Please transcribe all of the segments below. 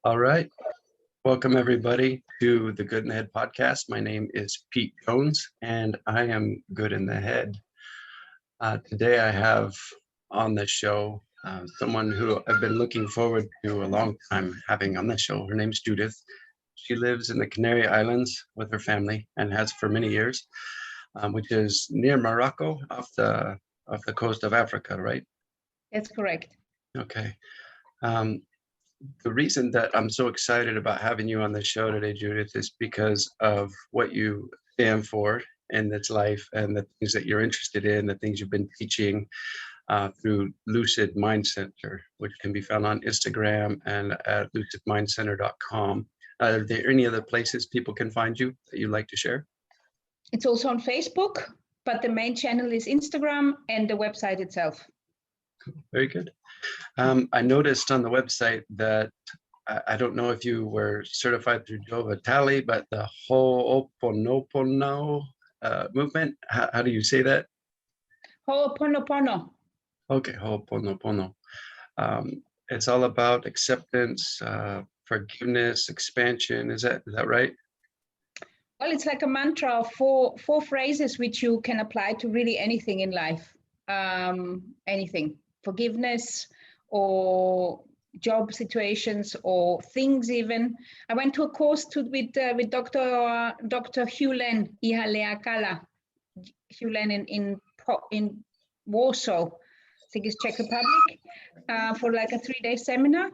All right. Welcome, everybody, to the Good in the Head podcast. My name is Pete Jones, and I am good in the head. Today, I have on the show someone who I've been looking forward to a long time having on the show. Her name's Judith. She lives in the Canary Islands with her family and has for many years, which is near Morocco, off the coast of Africa, right? That's correct. Okay. The reason that I'm so excited about having you on the show today, Judith, is because of what you stand for in this life and the things that you're interested in, the things you've been teaching through Lucid Mind Center, which can be found on Instagram and at lucidmindcenter.com. Are there any other places people can find you that you'd like to share? It's also on Facebook, but the main channel is Instagram and the website itself. Very good. I noticed on the website that I don't know if you were certified through Jehovah Tally, but the Hooponopono movement. How do you say that? Hooponopono. Okay, Hooponopono. It's all about acceptance, forgiveness, expansion. Is that right? Well, it's like a mantra of four phrases which you can apply to really anything in life. Anything. Forgiveness or job situations or things even. I went to a course with Dr. Hulen Ihaleakala, Hulen in Warsaw, I think it's Czech Republic, for like a 3-day seminar.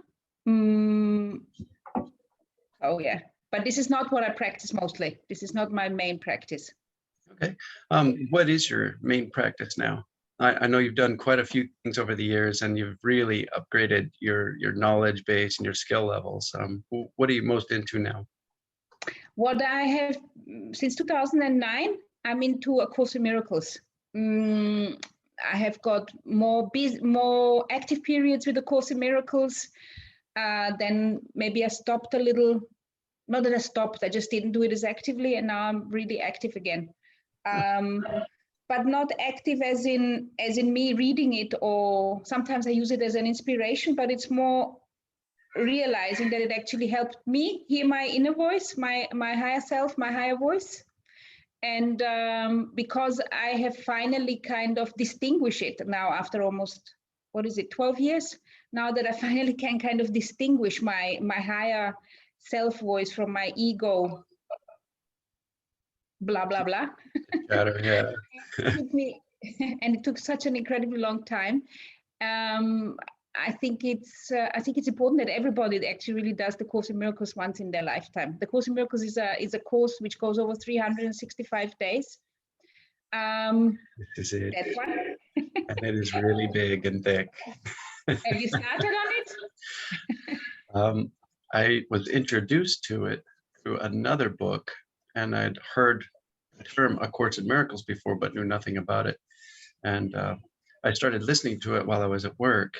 Oh yeah, but this is not what I practice mostly. This is not my main practice. Okay. What is your main practice now? I know you've done quite a few things over the years and you've really upgraded your knowledge base and your skill levels. What are you most into now? What I have, since 2009, I'm into A Course in Miracles. I have got more active periods with A Course in Miracles. Then maybe I stopped a little. Not that I stopped, I just didn't do it as actively, and now I'm really active again. But not active as in me reading it, or sometimes I use it as an inspiration, but it's more realizing that it actually helped me hear my inner voice, my higher self, my higher voice. And because I have finally kind of distinguished it now after almost, 12 years, now that I finally can kind of distinguish my higher self voice from my ego, blah blah blah. Yeah. It took such an incredibly long time. I think it's important that everybody actually really does the Course in Miracles once in their lifetime. The Course in Miracles is a course which goes over 365 days. This is it. That one. And it is really big and thick. Have you started on it? I was introduced to it through another book, and I'd heard the term A Course in Miracles before, but knew nothing about it. And I started listening to it while I was at work.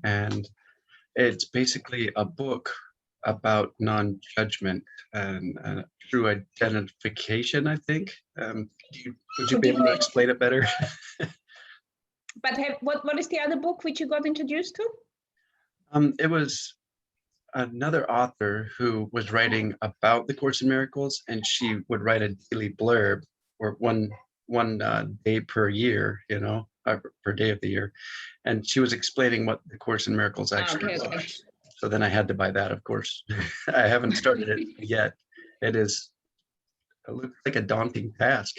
And it's basically a book about non-judgment and true identification, I think. Would you be able to explain it better? But what is the other book which you got introduced to? It was another author who was writing about the Course in Miracles, and she would write a daily blurb or one day per year, per day of the year, and she was explaining what the Course in Miracles actually was. So then I had to buy that, of course. I haven't started it yet. It looks like a daunting task.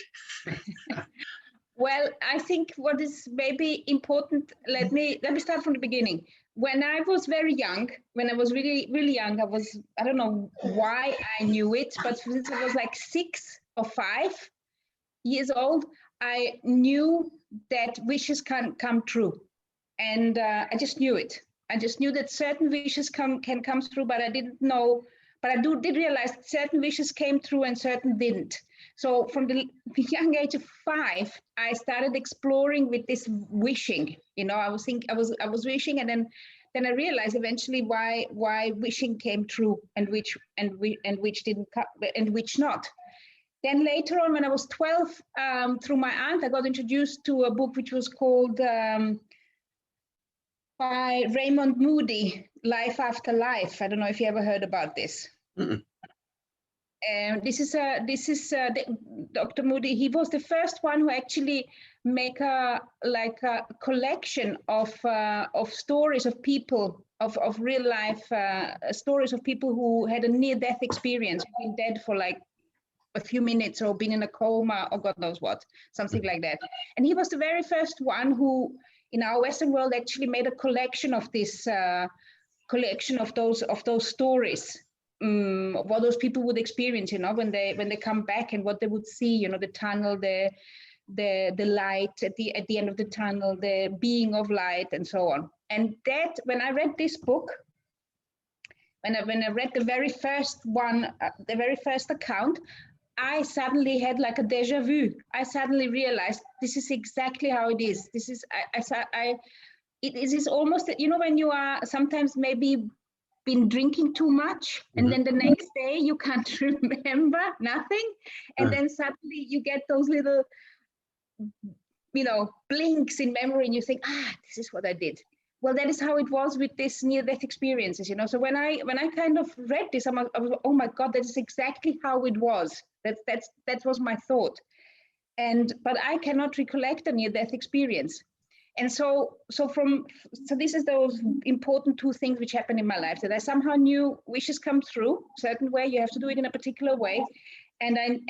Well, I think what is maybe important, let me start from the beginning. When I was very young, when I was really, really young, I don't know why I knew it, but since I was like 6 or 5 years old, I knew that wishes can come true. And I just knew it. I just knew that certain wishes can come through, but I didn't know, but I did realize that certain wishes came through and certain didn't. So from the young age of 5, I started exploring with this wishing. I was wishing, and then I realized eventually why wishing came true and which didn't come and which not. Then later on, when I was 12, through my aunt, I got introduced to a book which was called by Raymond Moody, Life After Life. I don't know if you ever heard about this. This is Dr. Moody. He was the first one who actually make a collection of stories of people, of real life stories of people who had a near-death experience, been dead for like a few minutes or been in a coma or God knows what, something like that. And he was the very first one who, in our Western world, actually made a collection of this collection of those stories. What those people would experience, when they come back, and what they would see, the tunnel, the light at the end of the tunnel, the being of light, and so on. And that, when I read this book, when I read the very first one, the very first account, I suddenly had like a deja vu. I suddenly realized this is exactly how it is. This is it is almost, when you are sometimes maybe been drinking too much, and then the next day you can't remember nothing, and then suddenly you get those little blinks in memory, and you think, this is what I did. Well, that is how it was with this near-death experiences, so when I kind of read this, I was, oh my God, that is exactly how it was. That was my thought. But I cannot recollect a near-death experience. And so this is those important two things which happened in my life, that I somehow knew wishes come through a certain way. You have to do it in a particular way. And then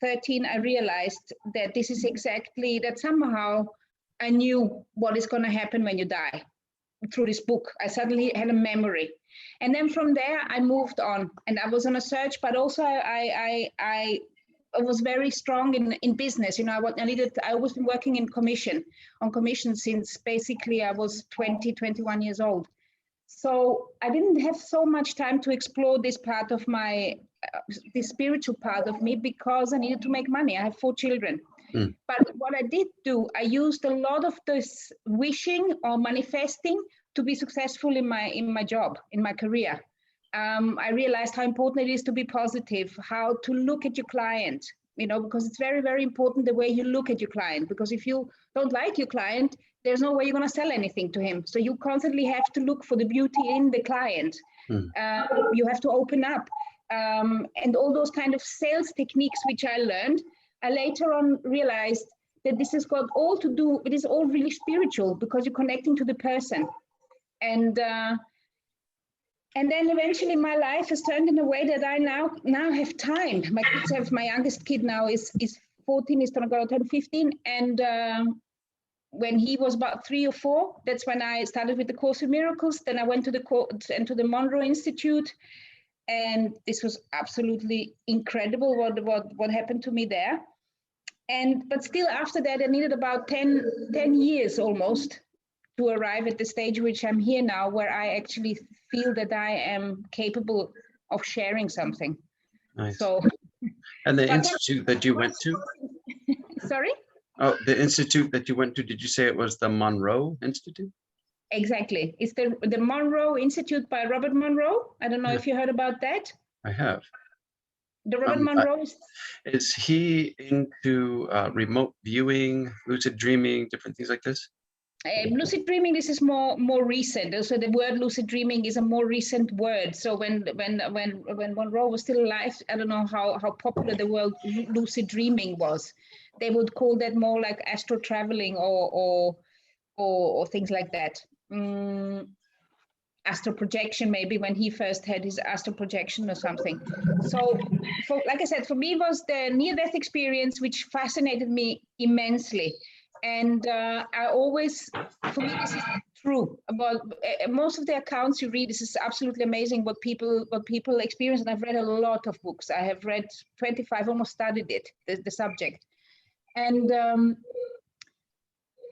13, I realized that this is exactly that. Somehow I knew what is going to happen when you die through this book. I suddenly had a memory. And then from there, I moved on, and I was on a search, but also I was very strong in business. I always been working on commission since basically I was 21 years old. So I didn't have so much time to explore this part of this spiritual part of me, because I needed to make money. I have 4 children. But what I did do, I used a lot of this wishing or manifesting to be successful in my job, in my career. I realized how important it is to be positive, how to look at your client, because it's very, very important the way you look at your client. Because if you don't like your client, there's no way you're going to sell anything to him. So you constantly have to look for the beauty in the client. You have to open up. And all those kind of sales techniques which I learned, I later on realized that this has got all to do, it is all really spiritual, because you're connecting to the person. And then eventually my life has turned in a way that I now have time. My youngest kid now is 14, he's gonna go to 15. And when he was about 3 or 4, that's when I started with the Course in Miracles. Then I went to the Monroe Institute, and this was absolutely incredible what happened to me there. But still after that, I needed about 10 years almost to arrive at the stage which I'm here now, where I actually feel that I am capable of sharing something. Nice. So, and the institute that you went to? Sorry? Oh, the institute that you went to, did you say it was the Monroe Institute? Exactly. It's the Monroe Institute by Robert Monroe. I don't know if you heard about that. I have. The Robert Monroe is he into remote viewing, lucid dreaming, different things like this? Lucid dreaming, this is more recent. So the word lucid dreaming is a more recent word. So when Monroe was still alive, I don't know how popular the word lucid dreaming was. They would call that more like astral traveling or things like that. Astral projection, maybe, when he first had his astral projection or something. So, like I said, for me, it was the near-death experience which fascinated me immensely. And I always, for me, this is true. About most of the accounts you read, this is absolutely amazing what people experience. And I've read a lot of books. I have read 25, almost studied it, the subject. And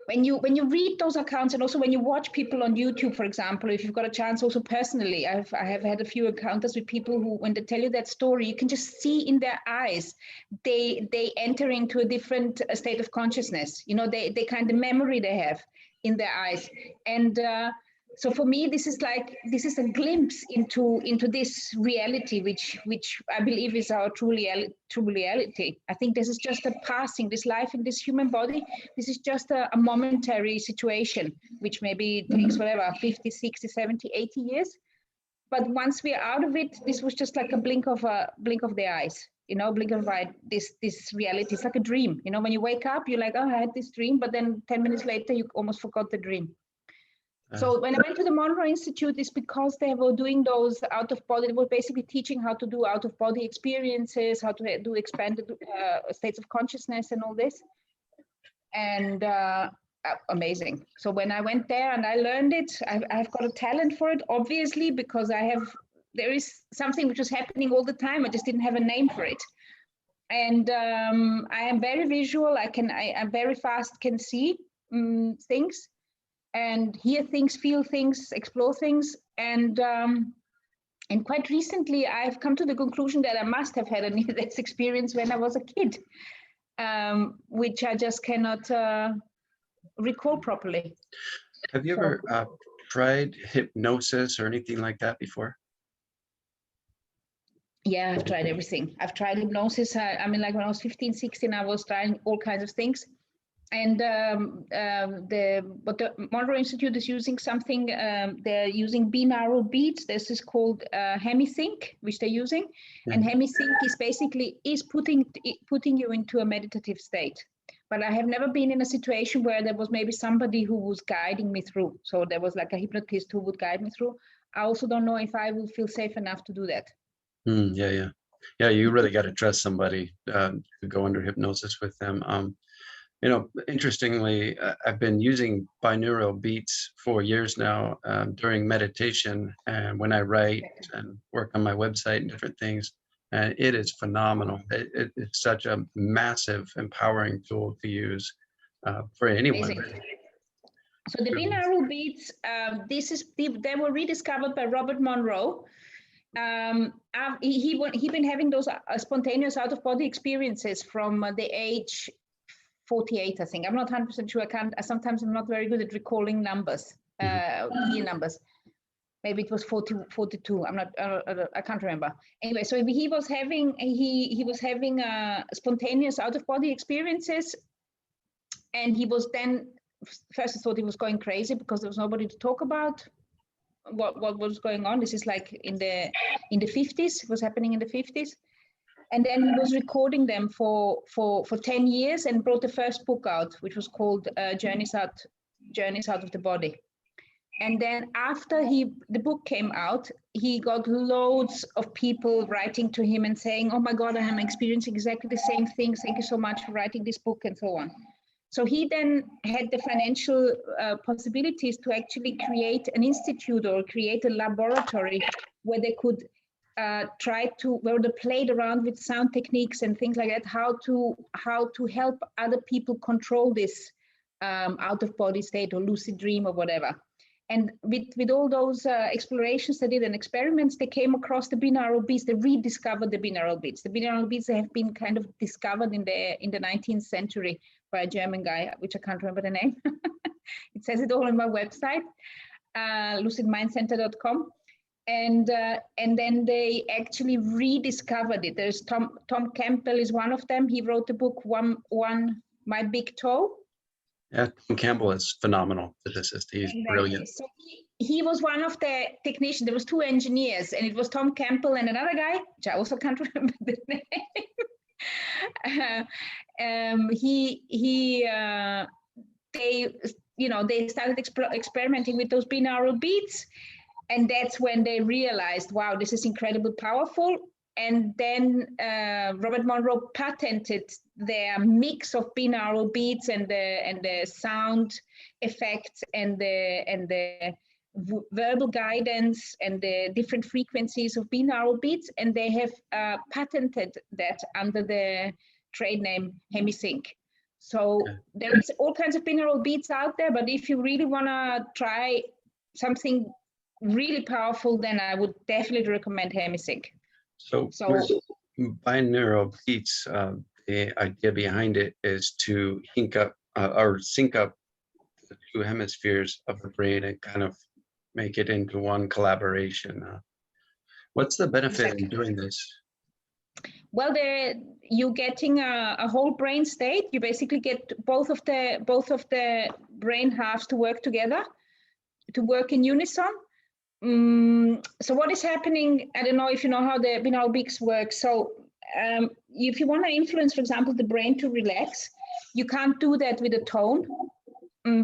when you read those accounts, and also when you watch people on YouTube, for example, if you've got a chance, also personally, I have had a few encounters with people who, when they tell you that story, you can just see in their eyes, they enter into a different state of consciousness. They kind of memory they have in their eyes. And So for me, this is a glimpse into this reality, which I believe is our true reality. I think this is just a passing, this life in this human body. This is just a momentary situation, which maybe takes whatever, 50, 60, 70, 80 years. But once we are out of it, this was just like a blink of the eyes, blink of eye. This reality, it's like a dream. When you wake up, you're like, oh, I had this dream, but then 10 minutes later, you almost forgot the dream. So when I went to the Monroe Institute, it's because they were doing those out of body. They were basically teaching how to do out of body experiences, how to do expanded states of consciousness and all this. And amazing. So when I went there and I learned it, I've got a talent for it, obviously, because there is something which was happening all the time. I just didn't have a name for it. And I am very visual. I very fast can see things, and hear things, feel things, explore things. And quite recently, I've come to the conclusion that I must have had a near-death experience when I was a kid, which I just cannot recall properly. Have you ever tried hypnosis or anything like that before? Yeah, I've tried everything. I've tried hypnosis. I mean, like when I was 15, 16, I was trying all kinds of things. And what the Monroe Institute is using something, they're using binaural beats. This is called hemisync, which they're using. Yeah. And hemisync is basically putting you into a meditative state. But I have never been in a situation where there was maybe somebody who was guiding me through. So there was like a hypnotist who would guide me through. I also don't know if I will feel safe enough to do that. Yeah, you really got to trust somebody to go under hypnosis with them. Interestingly, I've been using binaural beats for years now during meditation and when I write and work on my website and different things. And it is phenomenal. It's such a massive, empowering tool to use for anyone. Amazing. So the binaural beats, they were rediscovered by Robert Monroe. He'd been having those spontaneous out-of-body experiences from the age 48, I think. I'm not 100% sure. Sometimes I'm not very good at recalling numbers, year numbers. Maybe it was 40, 42. I can't remember. Anyway, so he was having spontaneous out-of-body experiences, and he was then first I thought he was going crazy because there was nobody to talk about what was going on. This is like in the 50s. It was happening in the 50s. And then he was recording them for 10 years and brought the first book out, which was called Journeys Out of the Body. And then after the book came out, he got loads of people writing to him and saying, oh my God, I am experiencing exactly the same things. Thank you so much for writing this book and so on. So he then had the financial possibilities to actually create an institute or create a laboratory where they could where they played around with sound techniques and things like that, how to help other people control this out-of-body state or lucid dream or whatever. And with all those explorations they did and experiments, they came across the binaural beats. They rediscovered the binaural beats. The binaural beats have been kind of discovered in the 19th century by a German guy, which I can't remember the name. It says it all on my website, lucidmindcenter.com. And then they actually rediscovered it. There's Tom Campbell is one of them. He wrote the book One My Big Toe. Yeah, Tom Campbell is phenomenal physicist. He's brilliant. So he was one of the technicians. There was two engineers, and it was Tom Campbell and another guy, which I also can't remember the name. They started experimenting with those binaural beats. And that's when they realized, wow, this is incredibly powerful. And then Robert Monroe patented their mix of binaural beats and the sound effects and the verbal guidance and the different frequencies of binaural beats. And they have patented that under the trade name Hemisync. So there is all kinds of binaural beats out there, but if you really want to try something really powerful, then I would definitely recommend Hemisync. So binaural beats, the idea behind it is to sync up the two hemispheres of the brain and kind of make it into one collaboration. What's the benefit in Exactly. doing this? Well, you're getting a whole brain state. You basically get both of the brain halves to work together, to work in unison. So what is happening? I don't know if you know how the binaural beats work. So if you want to influence, for example, the brain to relax, you can't do that with a tone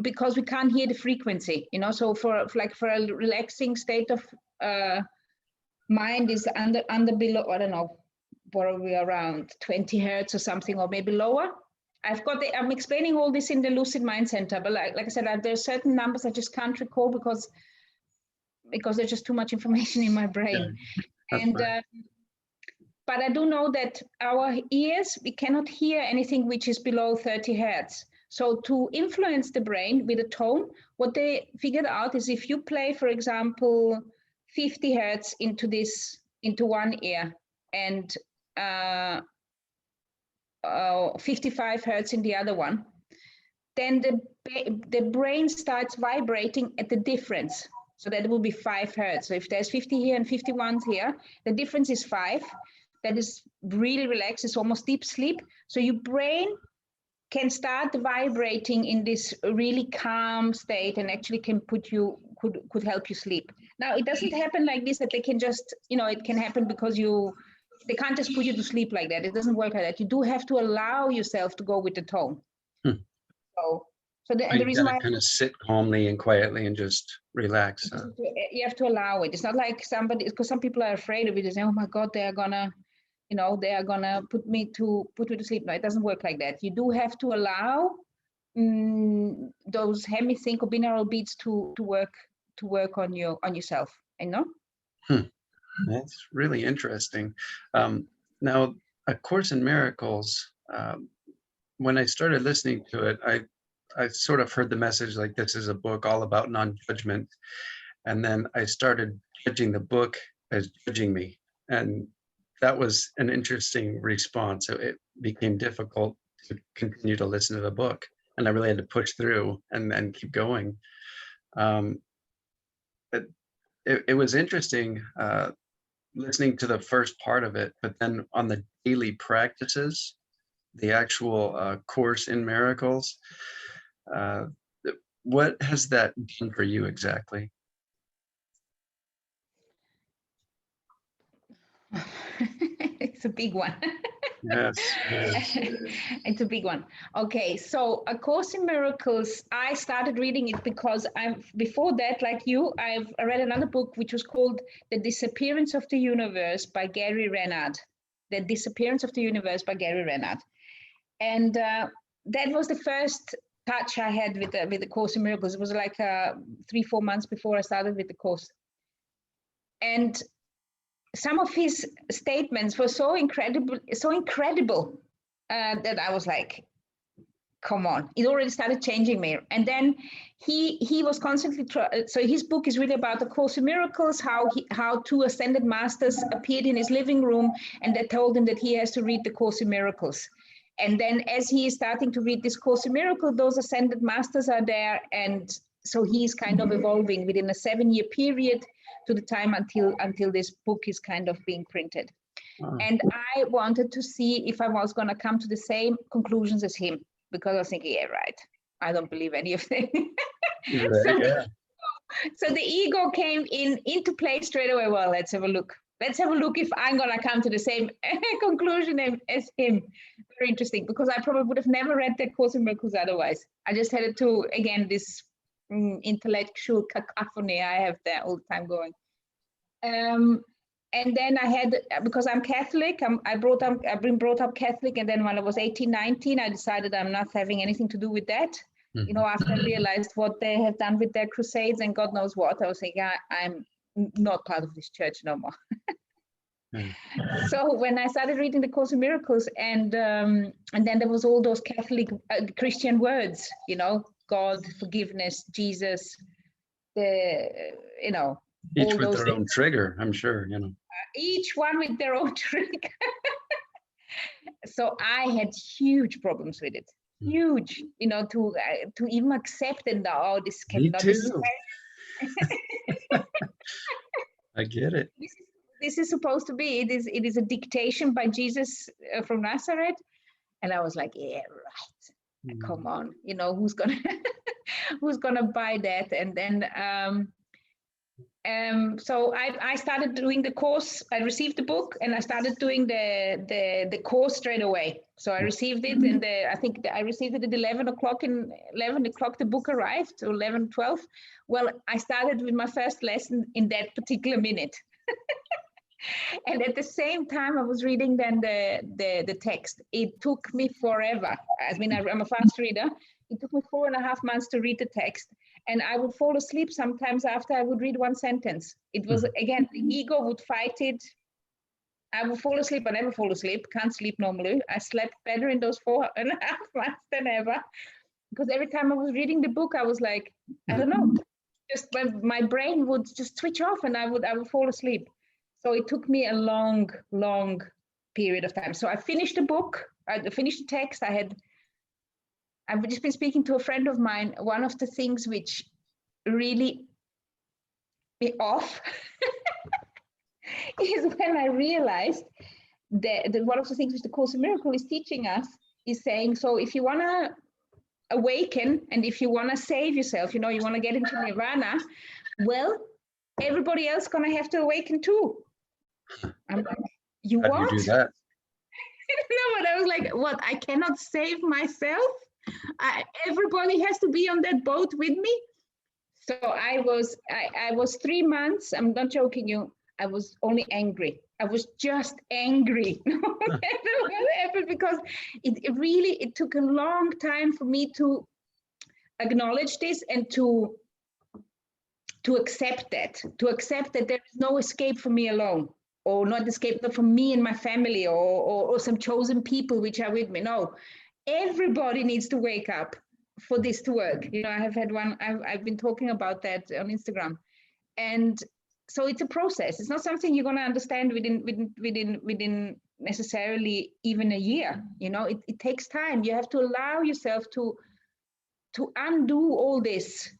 because we can't hear the frequency. You know, so for a relaxing state of mind is under below, I don't know, probably around 20 hertz or something, or maybe lower. I'm explaining all this in the Lucid Mind Center, but like I said, there's certain numbers I just can't recall because there's just too much information in my brain. Yeah, and but I do know that our ears, we cannot hear anything which is below 30 hertz. So to influence the brain with a tone, what they figured out is if you play, for example, 50 hertz into one ear and 55 hertz in the other one, then the brain starts vibrating at the difference. So that will be 5 hertz. So if there's 50 here and 51 here, the difference is 5. That is really relaxed. It's almost deep sleep. So your brain can start vibrating in this really calm state and actually could help you sleep. Now, it doesn't happen like this, that they can just, it can happen because they can't just put you to sleep like that. It doesn't work like that. You do have to allow yourself to go with the tone. So the reason why kind of sit calmly and quietly and just relax. You have to allow it. It's not like because some people are afraid of it. They say, "Oh my God, they are gonna put me to sleep." No, it doesn't work like that. You do have to allow those hemisync or binaural beats to work on yourself. That's really interesting. Now, A Course in Miracles, when I started listening to it, I sort of heard the message like this is a book all about non-judgment. And then I started judging the book as judging me. And that was an interesting response. So it became difficult to continue to listen to the book. And I really had to push through and keep going. It was interesting listening to the first part of it, but then on the daily practices, the actual Course in Miracles, what has that done for you exactly? It's a big one. Yes. It's a big one. Okay, so A Course in Miracles, I started reading it because before that, like you, I read another book which was called The Disappearance of the Universe by Gary Renard. The Disappearance of the Universe by Gary Renard. And that was the first touch I had with the Course in Miracles. It was like 3-4 months before I started with the course. And some of his statements were so incredible that I was like, come on, it already started changing me. And then he was constantly so his book is really about the Course in Miracles, how 2 ascended masters appeared in his living room and they told him that he has to read the Course in Miracles. And then as he is starting to read this Course in Miracles, those ascended masters are there, and so he's kind of evolving within a 7-year period to the time until this book is kind of being printed. Wow. And I wanted to see if I was going to come to the same conclusions as him, because I was thinking, yeah, right, I don't believe any of them. So the ego came into play straight away. Well, let's have a look. Let's have a look if I'm going to come to the same conclusion as him. Very interesting, because I probably would have never read the Course in Miracles otherwise. I just had to, again, this intellectual cacophony I have there all the time going. And then I had, because I'm Catholic, I've been brought up Catholic, and then when I was 18, 19, I decided I'm not having anything to do with that. Mm-hmm. After I realized what they have done with their crusades and God knows what, I was thinking, I'm not part of this church no more. So when I started reading the Course in Miracles, and then there was all those Catholic Christian words, God, forgiveness, Jesus, each all with those their things. Own trigger, I'm sure, Each one with their own trigger. So I had huge problems with it. Huge, to even accept it. Oh, this cannot. I get it. This is supposed to be, it is a dictation by Jesus from Nazareth. And I was like, yeah, right. Come on, you know, who's gonna who's gonna buy that? And then so I started doing the course. I received the book and I started doing the course straight away. So I received it, and I think I received it at 11 o'clock. In 11 o'clock, the book arrived, or 11:12. Well, I started with my first lesson in that particular minute. And at the same time, I was reading then the text. It took me forever. I mean, I'm a fast reader. It took me 4.5 months to read the text. And I would fall asleep sometimes after I would read one sentence. It was, again, the ego would fight it. I would fall asleep. I never fall asleep. Can't sleep normally. I slept better in those 4.5 months than ever. Because every time I was reading the book, I was like, I don't know, just my brain would just switch off and I would fall asleep. So it took me a long, long period of time. So I finished the book, I finished the text. I've just been speaking to a friend of mine. One of the things which really me off is when I realized that one of the things which the Course in Miracles is teaching us is saying, so if you want to awaken and if you want to save yourself, you know, you want to get into nirvana, well, everybody else going to have to awaken too. I'm like, you How what? do you do that? No, but I was like, what? I cannot save myself? Everybody has to be on that boat with me. So I was 3 months. I'm not joking you. I was only angry. I was just angry because it took a long time for me to acknowledge this and to accept that there is no escape for me alone, or not escape for me and my family, or some chosen people which are with me. No, everybody needs to wake up for this to work. You know, I've been talking about that on Instagram. And so it's a process. It's not something you're going to understand within necessarily even a year. You know, it takes time. You have to allow yourself to undo all these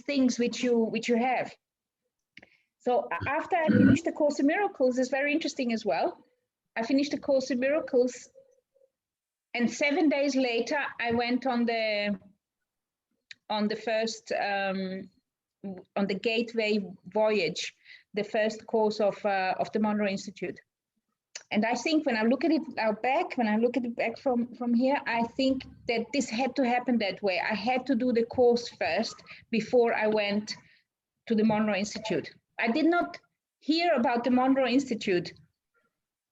things which you have. So after I finished the Course in Miracles, it's very interesting as well. I finished the Course in Miracles, and 7 days later, I went on the first on the Gateway Voyage, the first course of the Monroe Institute. And I think when I look at it back from here, I think that this had to happen that way. I had to do the course first before I went to the Monroe Institute. I did not hear about the Monroe Institute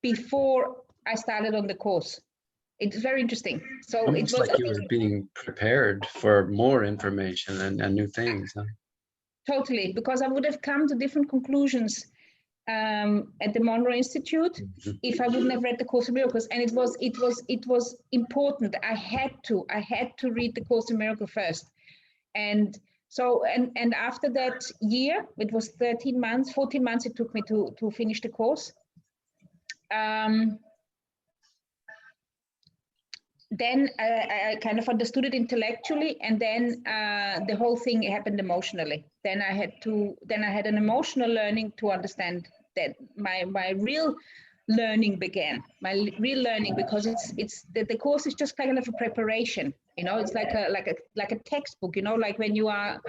before I started on the course. It's very interesting. So almost it was like you were being prepared for more information and new things. Huh? Totally, because I would have come to different conclusions at the Monroe Institute if I wouldn't have read the Course in Miracles. And it was important. I had to read the Course in Miracles first. And so and after that year, it was 14 months it took me to finish the course. Then I kind of understood it intellectually, and then the whole thing happened emotionally. Then I had an emotional learning to understand that my real learning began. My real learning, because it's the course is just kind of a preparation. You know, it's like a textbook. You know, like when you are,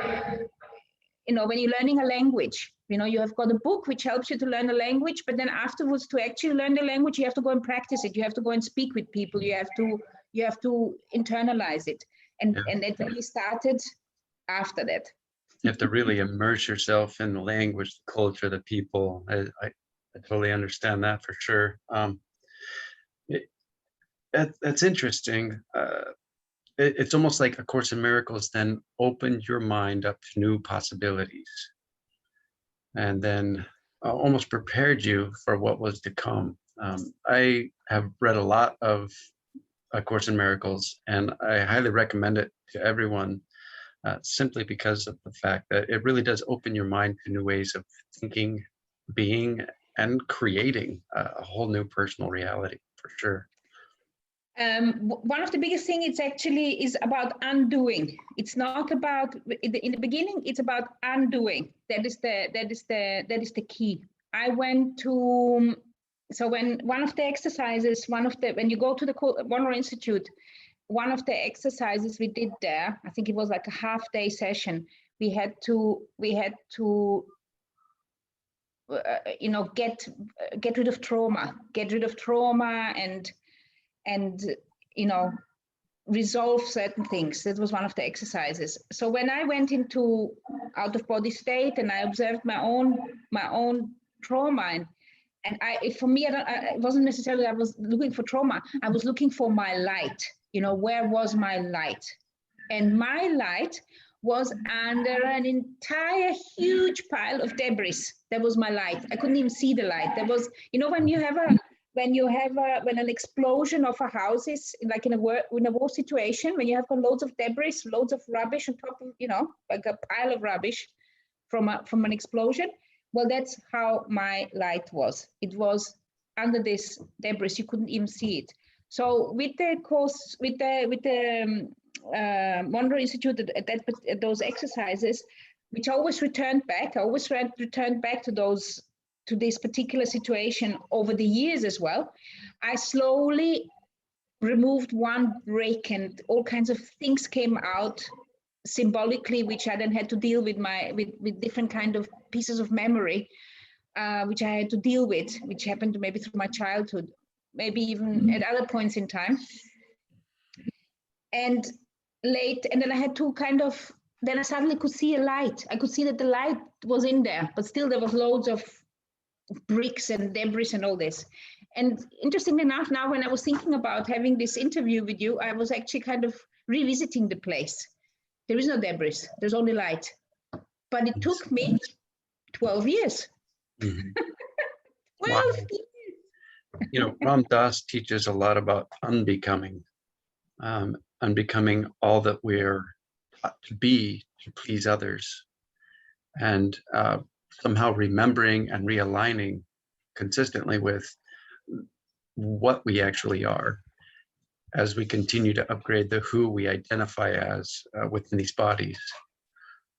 you know, when you're learning a language. You know, you have got a book which helps you to learn a language, but then afterwards, to actually learn the language, you have to go and practice it. You have to go and speak with people. You have to internalize it. And it really started after that. You have to really immerse yourself in the language, the culture, the people. I totally understand that for sure. That's interesting. It's almost like A Course in Miracles then opened your mind up to new possibilities, and then almost prepared you for what was to come. I have read a lot of A Course in Miracles, and I highly recommend it to everyone, simply because of the fact that it really does open your mind to new ways of thinking, being, and creating a whole new personal reality, for sure. One of the biggest things it's actually is about undoing. It's not about in the beginning. It's about undoing. That is the key. I went to when one of the exercises, when you go to the Binaural Institute, one of the exercises we did there, I think it was like a half-day session. We had to get rid of trauma, and resolve certain things. That was one of the exercises. So when I went into out-of-body state and I observed my own trauma, and for me, it wasn't necessarily I was looking for trauma. I was looking for my light. Where was my light? And my light was under an entire huge pile of debris. That was my light. I couldn't even see the light. There was, when an explosion of a house is like in a war situation, when you have got loads of debris, loads of rubbish on top of, like a pile of rubbish from an explosion. Well, that's how my light was. It was under this debris. You couldn't even see it. So with the course, with the Binaural Institute at those exercises, which I always returned back. I always returned back to this particular situation over the years as well. I slowly removed one brick, and all kinds of things came out symbolically, which I then had to deal with with different kind of pieces of memory, which I had to deal with, which happened maybe through my childhood, maybe even at other points in time. And then I had to then I suddenly could see a light. I could see that the light was in there, but still there was loads of bricks and debris and all this. And interestingly enough, now when I was thinking about having this interview with you, I was actually kind of revisiting the place. There is no debris, there's only light. But it took me 12 years. Mm-hmm. 12 Wow. years. Ram Dass teaches a lot about unbecoming, unbecoming all that we're taught to be to please others, and somehow remembering and realigning consistently with what we actually are as we continue to upgrade the who we identify as within these bodies.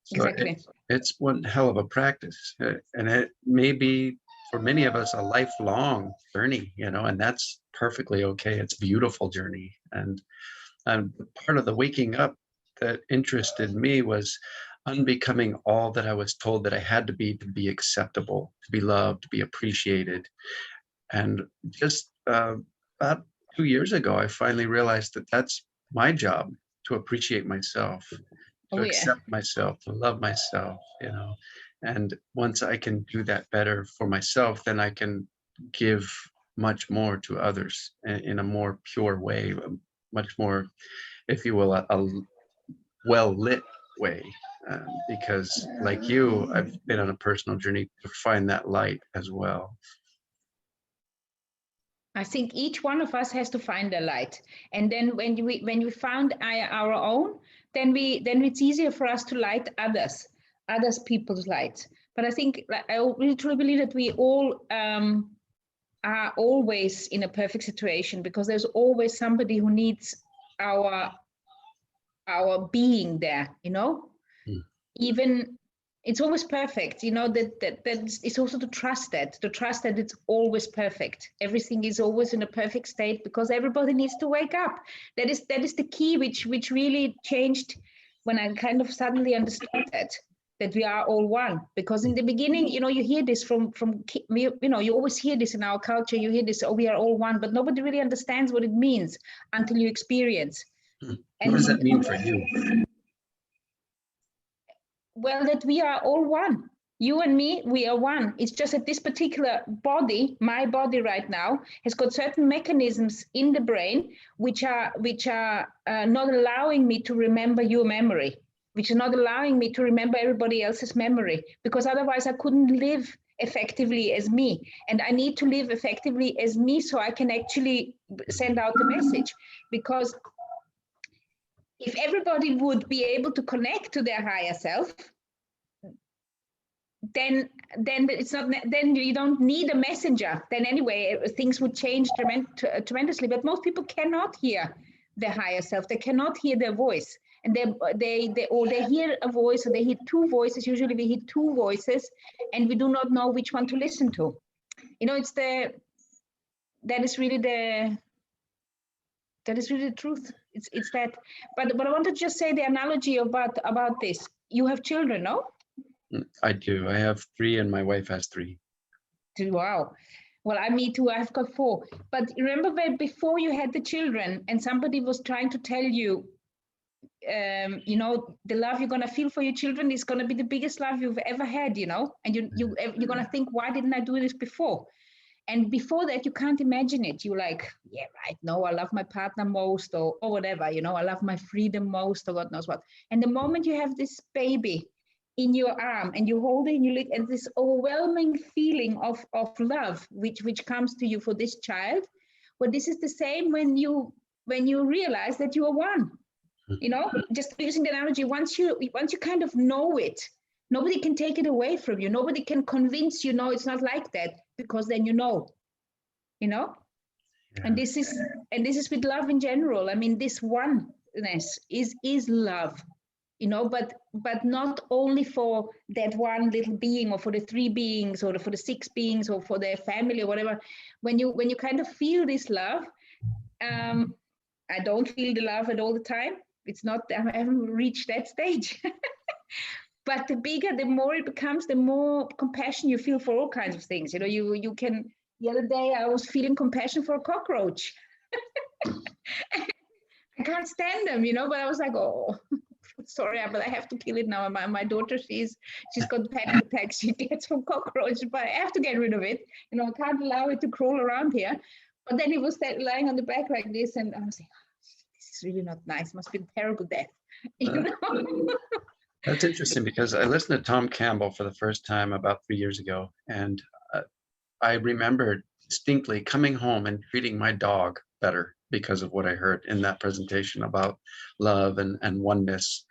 So Exactly. it's one hell of a practice, and it may be for many of us a lifelong journey, and that's perfectly okay. It's a beautiful journey, and part of the waking up that interested me was unbecoming all that I was told that I had to be acceptable, to be loved, to be appreciated. And just about 2 years ago, I finally realized that that's my job, to appreciate myself, to accept myself, to love myself, And once I can do that better for myself, then I can give much more to others in a more pure way, much more, if you will, a well-lit way. Because like you, I've been on a personal journey to find that light as well. I think each one of us has to find a light, and then when we found our own, then it's easier for us to light others people's lights. But I think I really truly believe that we all are always in a perfect situation, because there's always somebody who needs our being there, Even it's always perfect, that it's also to trust that it's always perfect. Everything is always in a perfect state, because everybody needs to wake up. That is the key, which really changed when I kind of suddenly understood that we are all one. Because in the beginning, you hear this from you always hear this in our culture. You hear this, oh, we are all one, but nobody really understands what it means until you experience. What does that mean for you? Well, that we are all one. You and me, we are one. It's just that this particular body, my body right now, has got certain mechanisms in the brain which are not allowing me to remember your memory, which are not allowing me to remember everybody else's memory, because otherwise I couldn't live effectively as me. And I need to live effectively as me so I can actually send out the message. Because if everybody would be able to connect to their higher self, then it's not, then you don't need a messenger. Then anyway, things would change tremendously. But most people cannot hear their higher self. They cannot hear their voice. And they hear a voice, or they hear two voices. Usually we hear two voices, and we do not know which one to listen to. You know, that is really the truth. It's that. But I want to just say the analogy about this. You have children, no? I do. I have 3, and my wife has 3. Wow. Well, me too. I've got 4. But remember when before you had the children, and somebody was trying to tell you, you know, the love you're gonna feel for your children is gonna be the biggest love you've ever had, you know, and you're gonna think, why didn't I do this before? And before that, you can't imagine it. You're like, yeah, right. No, I love my partner most, or whatever, you know, I love my freedom most, or God knows what. And the moment you have this baby in your arm and you hold it and you look at this overwhelming feeling of love, which comes to you for this child. Well, this is the same when you realize that you are one. You know, just using the analogy, once you kind of know it, nobody can take it away from you. Nobody can convince you, no, it's not like that, because then you know. Yeah. And this is with love in general. I mean, this oneness is love, you know, but not only for that one little being, or for the 3 beings, or for the 6 beings, or for their family, or whatever. When you kind of feel this love, I don't feel the love at all the time. It's not, I haven't reached that stage. But the bigger, the more it becomes, the more compassion you feel for all kinds of things. You know, you can, the other day I was feeling compassion for a cockroach. I can't stand them, you know, but I was like, oh, sorry, but I have to kill it now. My daughter, she's got panic attacks she gets from cockroaches, but I have to get rid of it. You know, I can't allow it to crawl around here. But then it was lying on the back like this, and I was like, this is really not nice. Must be a terrible death. You know? That's interesting, because I listened to Tom Campbell for the first time about 3 years ago, and I remember distinctly coming home and treating my dog better because of what I heard in that presentation about love and oneness.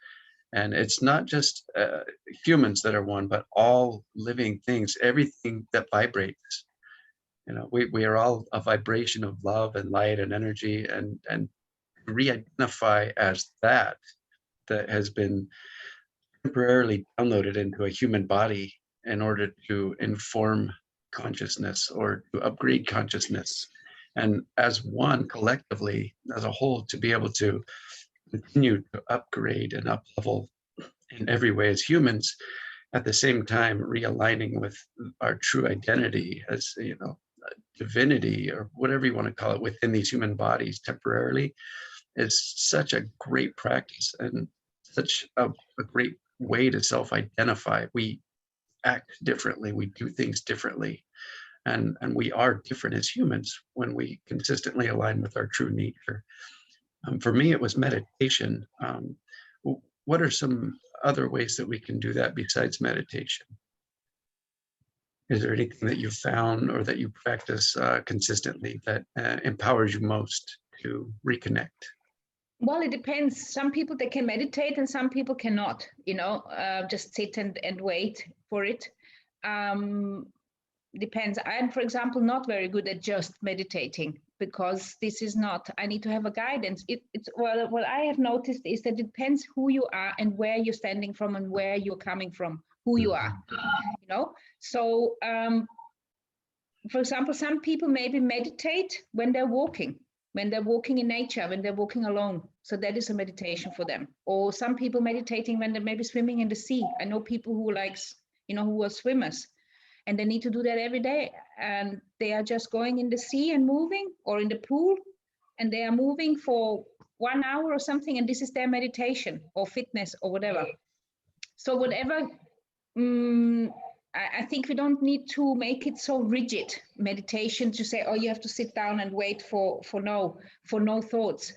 And it's not just humans that are one, but all living things, everything that vibrates. You know, we are all a vibration of love and light and energy, and re-identify as that has been temporarily downloaded into a human body in order to inform consciousness or to upgrade consciousness. And as one, collectively, as a whole, to be able to continue to upgrade and up level in every way as humans, at the same time realigning with our true identity as, you know, divinity, or whatever you want to call it, within these human bodies temporarily, is such a great practice and such a great way to self-identify. We act differently, we do things differently, and we are different as humans when we consistently align with our true nature. For me, it was meditation. What are some other ways that we can do that besides meditation? Is there anything that you've found or that you practice consistently that empowers you most to reconnect? Well, it depends. Some people, they can meditate, and some people cannot, you know, just sit and wait for it. Depends. I'm, for example, not very good at just meditating, because this is not, I need to have a guidance. It's well, what I have noticed is that it depends who you are and where you're standing from and where you're coming from, who you are, you know? So, for example, some people maybe meditate when they're walking in nature, when they're walking alone. So that is a meditation for them. Or some people meditating when they're maybe swimming in the sea. I know people who who are swimmers, and they need to do that every day. And they are just going in the sea and moving, or in the pool, and they are moving for 1 hour or something. And this is their meditation or fitness or whatever. So whatever, I think we don't need to make it so rigid, meditation, to say, oh, you have to sit down and wait for no thoughts.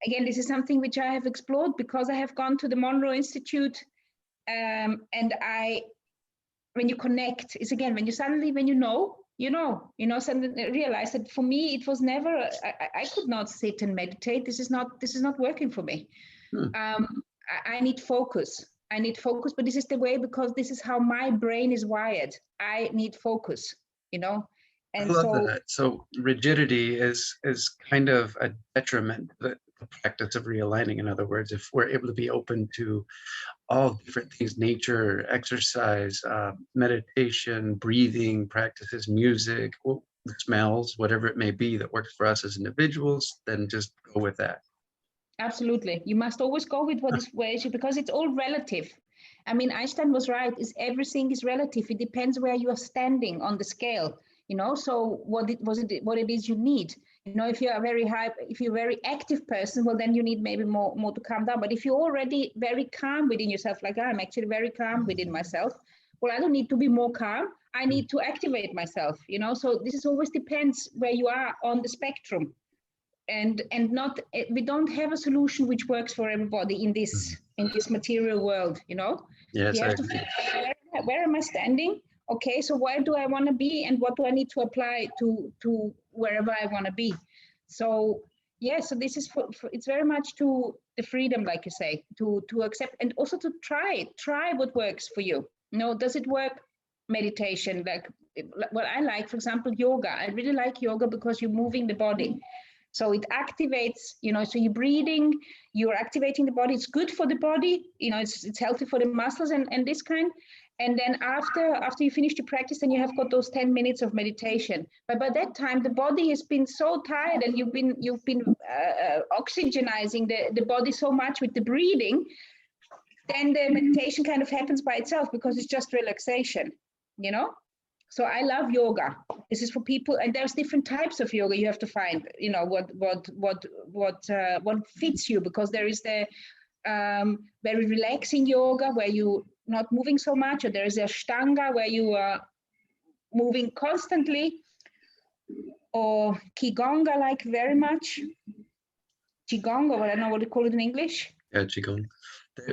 Again, this is something which I have explored because I have gone to the Monroe Institute, and when you connect, is again, when you suddenly realize that for me, it was never, I could not sit and meditate. This is not working for me. I need focus. I need focus, but this is the way, because this is how my brain is wired. I need focus, you know. And I love that. So rigidity is kind of a detriment to the practice of realigning. In other words, if we're able to be open to all different things, nature, exercise, meditation, breathing practices, music, smells, whatever it may be that works for us as individuals, then just go with that. Absolutely. You must always go with what is where you, because it's all relative. I mean, Einstein was right, is everything is relative. It depends where you are standing on the scale, you know, so what it is you need. You know, if you're a very active person, well, then you need maybe more to calm down. But if you're already very calm within yourself, like I'm actually very calm within myself, well, I don't need to be more calm. I need to activate myself, you know. So this is always depends where you are on the spectrum. And not, we don't have a solution which works for everybody in this material world, you know. Yes, you have to figure out, where am I standing? Okay, so where do I want to be, and what do I need to apply to wherever I want to be? So yeah, so this is for it's very much to the freedom, like you say, to accept, and also to try what works for you. You know, does it work? Meditation, like what I like, for example, yoga. I really like yoga because you're moving the body. So it activates, you know, so you're breathing, you're activating the body. It's good for the body, you know, it's healthy for the muscles and this kind. And then after you finish the practice, then you have got those 10 minutes of meditation. But by that time, the body has been so tired, and you've been oxygenizing the body so much with the breathing, then the meditation kind of happens by itself, because it's just relaxation, you know? So I love yoga. This is for people, and there's different types of yoga. You have to find, you know, what fits you, because there is the very relaxing yoga where you not moving so much, or there is a Ashtanga where you are moving constantly, or Qigong I like very much. Qigong, or I don't know what you call it in English. Yeah, Qigong.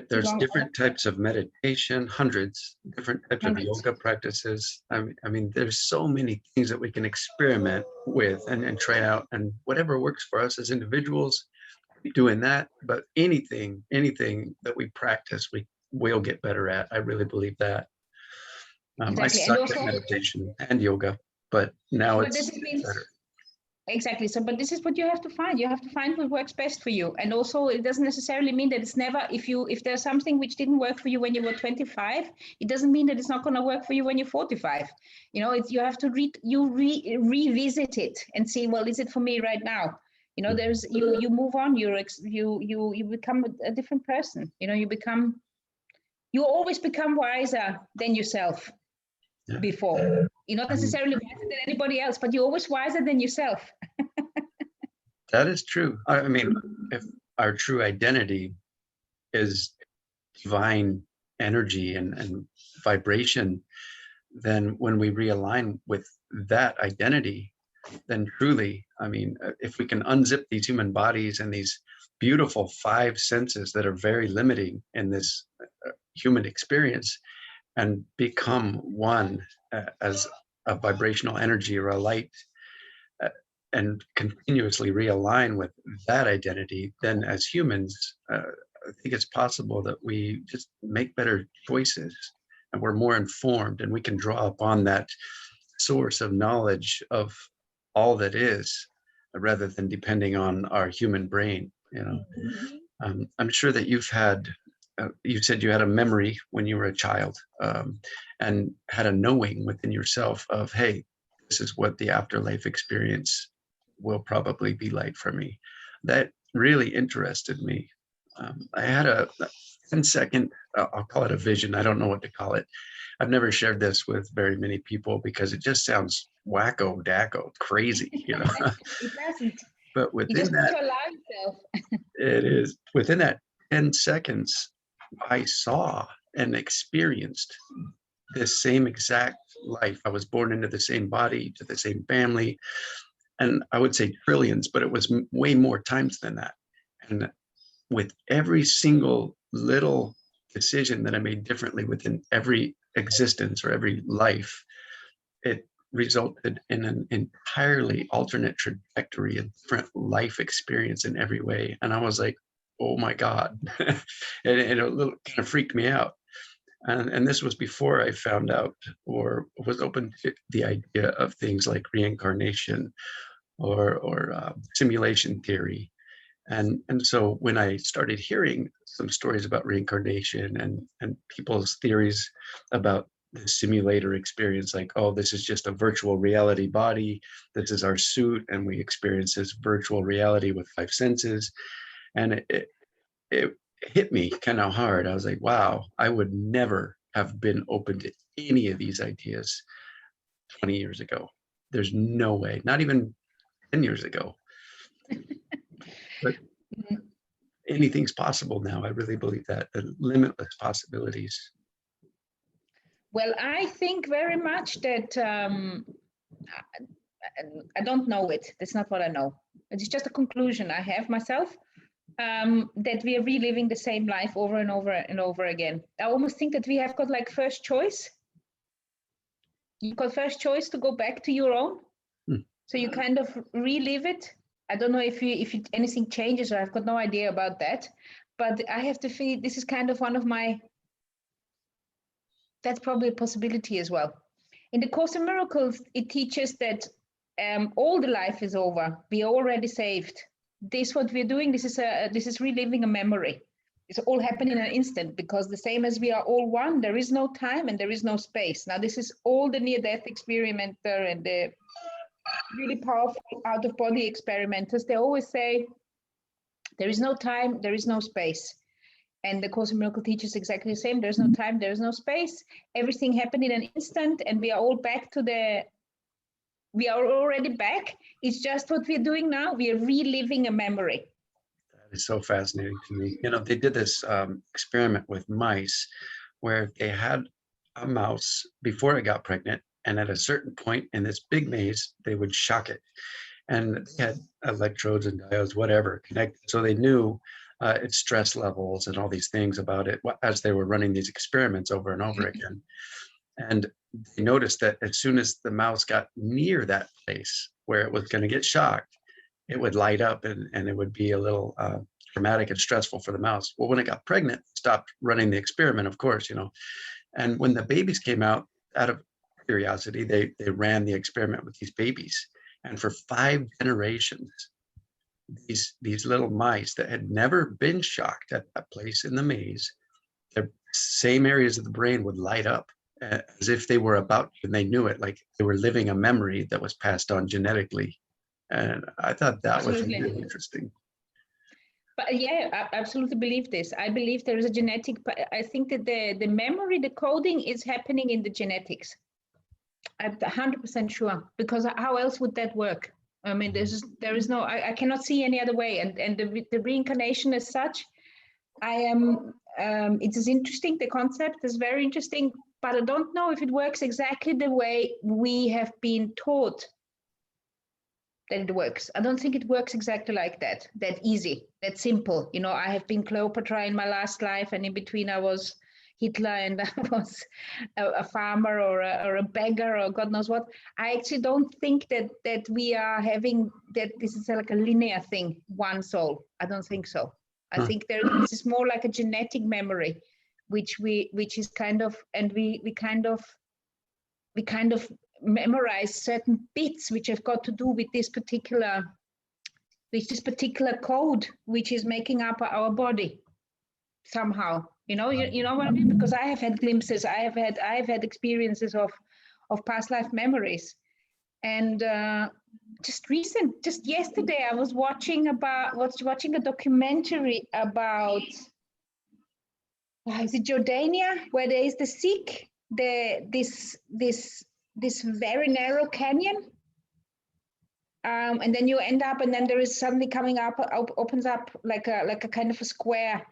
There's different types of meditation, hundreds, different types of yoga practices. I mean, there's so many things that we can experiment with and try out, and whatever works for us as individuals, doing that. But anything that we practice, we'll get better at. I really believe that. Exactly. I suck at meditation and yoga, but now it's better. Exactly. So, but this is what you have to find. You have to find what works best for you. And also, it doesn't necessarily mean that it's never, if there's something which didn't work for you when you were 25, it doesn't mean that it's not going to work for you when you're 45. You know, you have to revisit it and see, well, is it for me right now? You know, there's, you move on, you become a different person. You know, you always become wiser than yourself before. You're not necessarily wiser than anybody else, but you're always wiser than yourself. That is true. I mean, if our true identity is divine energy and vibration, then when we realign with that identity, then truly, I mean, if we can unzip these human bodies and these beautiful 5 senses that are very limiting in this human experience, and become one as a vibrational energy or a light, and continuously realign with that identity, then as humans, I think it's possible that we just make better choices, and we're more informed, and we can draw upon that source of knowledge of all that is, rather than depending on our human brain, you know. I'm sure that you've had, you said you had a memory when you were a child, and had a knowing within yourself of, hey, this is what the afterlife experience will probably be like for me. That really interested me. I had a 10-second, I'll call it a vision. I don't know what to call it. I've never shared this with very many people because it just sounds wacko dacko, crazy, you know. It doesn't. But within you just that, need to allow yourself. it is within that 10 seconds, I saw and experienced this same exact life. I was born into the same body, to the same family, and I would say trillions, but it was way more times than that. And with every single little decision that I made differently within every existence or every life, it resulted in an entirely alternate trajectory, a different life experience in every way. And I was like, oh my God. and it a little kind of freaked me out. And this was before I found out or was open to the idea of things like reincarnation or simulation theory. And so when I started hearing some stories about reincarnation and people's theories about the simulator experience, like, oh, this is just a virtual reality body, this is our suit, and we experience this virtual reality with 5 senses. And it hit me kind of hard. I was like, wow, I would never have been open to any of these ideas 20 years ago. There's no way, not even 10 years ago. But anything's possible now. I really believe that, the limitless possibilities. Well, I think very much that I don't know it. That's not what I know. It's just a conclusion I have myself, that we are reliving the same life over and over and over again. I almost think that we have got like first choice. You've got first choice to go back to your own. So you kind of relive it. I don't know if anything changes, or I've got no idea about that. But I have to feel this is kind of one of my, that's probably a possibility as well. In the Course in Miracles, it teaches that all the life is over. We are already saved. This what we're doing. This is reliving a memory. It's all happening in an instant, because the same as we are all one, there is no time and there is no space. Now, this is all the near-death experimenter and the really powerful out-of-body experimenters. They always say, there is no time, there is no space. And the Course in Miracles teaches exactly the same. There's no time, there is no space. Everything happened in an instant, and we are all back to we are already back. It's just what we're doing now. We are reliving a memory. That is so fascinating to me. You know, they did this experiment with mice where they had a mouse before it got pregnant, and at a certain point in this big maze, they would shock it. And they had electrodes and diodes, whatever, connected. So they knew its stress levels and all these things about it as they were running these experiments over and over again. And they noticed that as soon as the mouse got near that place where it was going to get shocked, it would light up and it would be a little traumatic and stressful for the mouse. Well, when it got pregnant, it stopped running the experiment, of course, you know. And when the babies came out of curiosity, they ran the experiment with these babies. And for 5 generations, these little mice that had never been shocked at that place in the maze, the same areas of the brain would light up as if they were about to, and they knew it, like they were living a memory that was passed on genetically. And I thought that was really interesting. But yeah, I absolutely believe this. I believe there is a genetic, I think that the memory, the coding is happening in the genetics. I'm 100% sure, because how else would that work? I mean, there is no, I cannot see any other way. And the reincarnation as such, it is interesting. The concept is very interesting, but I don't know if it works exactly the way we have been taught that it works. I don't think it works exactly like that easy, that simple. You know, I have been Cleopatra in my last life, and in between I was Hitler, and I was a farmer or a beggar or God knows what. I actually don't think that we are having, that this is like a linear thing, one soul. I don't think so. I think this is more like a genetic memory, which is kind of, and we kind of memorize certain bits which have got to do with this particular code, which is making up our body somehow. You know what I mean? Because I have had glimpses, I have had experiences of past life memories. And just yesterday, I was watching a documentary about, is it Jordania, where there is the Sikh, this very narrow canyon. And then you end up, and then there is suddenly coming up, opens up like a kind of a square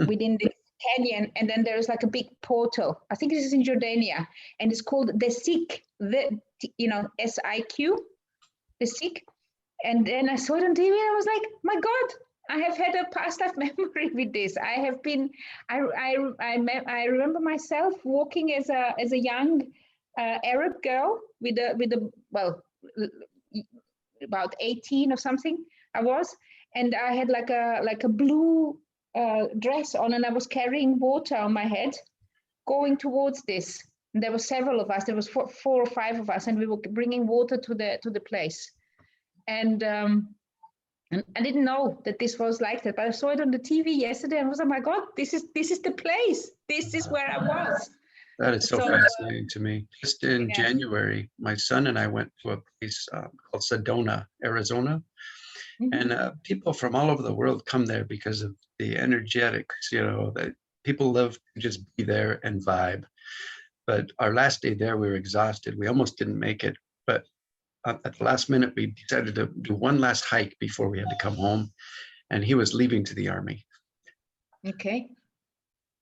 within the canyon, and then there's like a big portal. I think this is in Jordania, and it's called the Sikh, SIQ, the Sikh. And then I saw it on TV, and I was like, my God, I have had a past life memory with this. I remember myself walking as a young Arab girl with about 18 or something I was, and I had like a blue dress on, and I was carrying water on my head, going towards this. And there were several of us. There was four or five of us, and we were bringing water to the place. And I didn't know that this was like that, but I saw it on the TV yesterday, and I was, oh my God, this is the place. This is where I was. That is so fascinating to me. Just in January, my son and I went to a place called Sedona, Arizona. And people from all over the world come there because of the energetics, that people love to just be there and vibe. But our last day there, we were exhausted. We almost didn't make it. But at the last minute, we decided to do one last hike before we had to come home. And he was leaving to the army. Okay.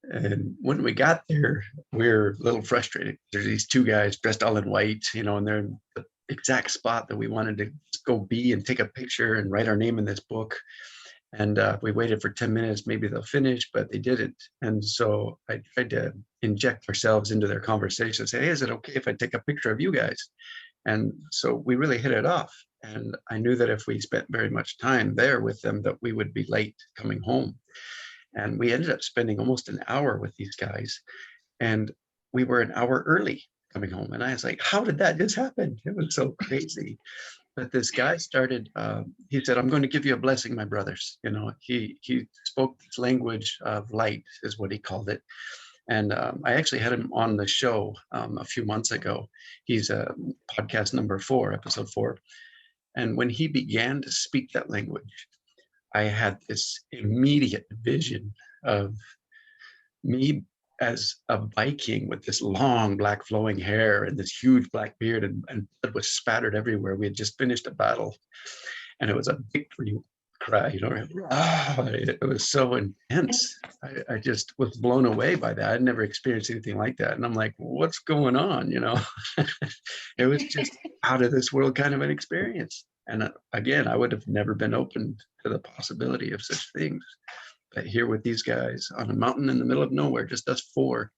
And when we got there, we were a little frustrated. There's these two guys dressed all in white, and they're in the exact spot that we wanted to go be and take a picture and write our name in this book. And we waited for 10 minutes, maybe they'll finish, but they didn't. And so I tried to inject ourselves into their conversation, say, hey, is it okay if I take a picture of you guys? And so we really hit it off. And I knew that if we spent very much time there with them, that we would be late coming home. And we ended up spending almost an hour with these guys. And we were an hour early coming home. And I was like, how did that just happen? It was so crazy. But this guy started, he said, I'm going to give you a blessing, my brothers. He spoke this language of light, is what he called it. And I actually had him on the show a few months ago. He's podcast number 4, episode 4. And when he began to speak that language, I had this immediate vision of me as a Viking with this long black flowing hair and this huge black beard, and blood was spattered everywhere. We had just finished a battle, and it was a victory cry, it was so intense. I just was blown away by that. I'd never experienced anything like that. And I'm like, what's going on? It was just out of this world kind of an experience. And again, I would have never been open to the possibility of such things. But here with these guys on a mountain in the middle of nowhere, just us 4.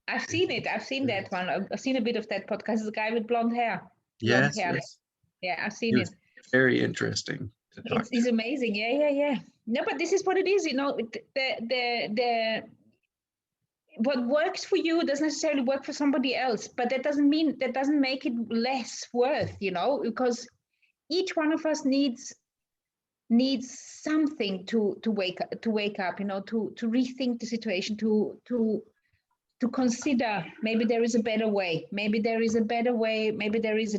I've seen it. I've seen that one. I've seen a bit of that podcast. It's a guy with blonde hair. Yes. Yeah, I've seen it. Very interesting to talk to. It's amazing. Yeah. No, but this is what it is. What works for you doesn't necessarily work for somebody else. But that doesn't make it less worth. Because each one of us needs something to wake up, to rethink the situation, to consider maybe there is a better way, maybe there is a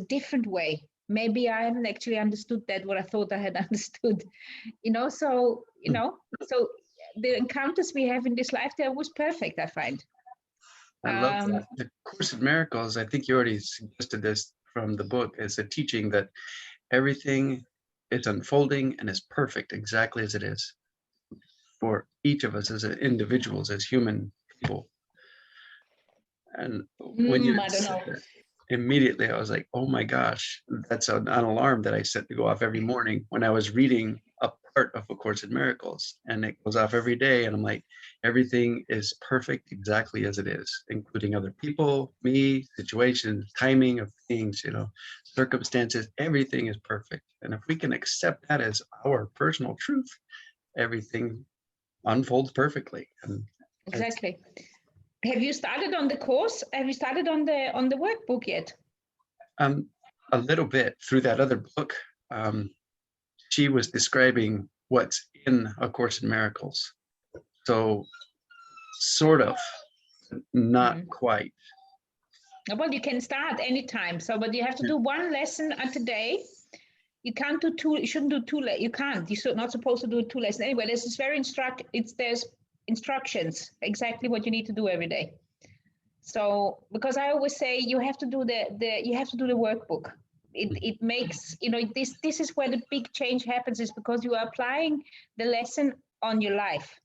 different way, maybe I haven't actually understood what I thought I had understood, so the encounters we have in this life, they're always perfect, I find. I love that. The Course in Miracles, I think you already suggested this from the book, is a teaching that everything is unfolding and is perfect exactly as it is for each of us as individuals, as human people. And when you said that, immediately I was like, oh my gosh, that's an alarm that I set to go off every morning when I was reading a part of A Course in Miracles, and it goes off every day. And I'm like, everything is perfect exactly as it is, including other people, me, situations, timing of things, circumstances, everything is perfect. And if we can accept that as our personal truth, everything unfolds perfectly. And exactly. Have you started on the course? Have you started on the workbook yet? A little bit through that other book. She was describing what's in A Course in Miracles. So sort of, not quite. Well, you can start anytime. But you have to do one lesson a day. You can't do 2. You shouldn't do 2. You can't. You're not supposed to do 2 lessons. Anyway, this is very there's instructions, exactly what you need to do every day. So, because I always say you have to do the workbook. It makes, this is where the big change happens, is because you are applying the lesson on your life.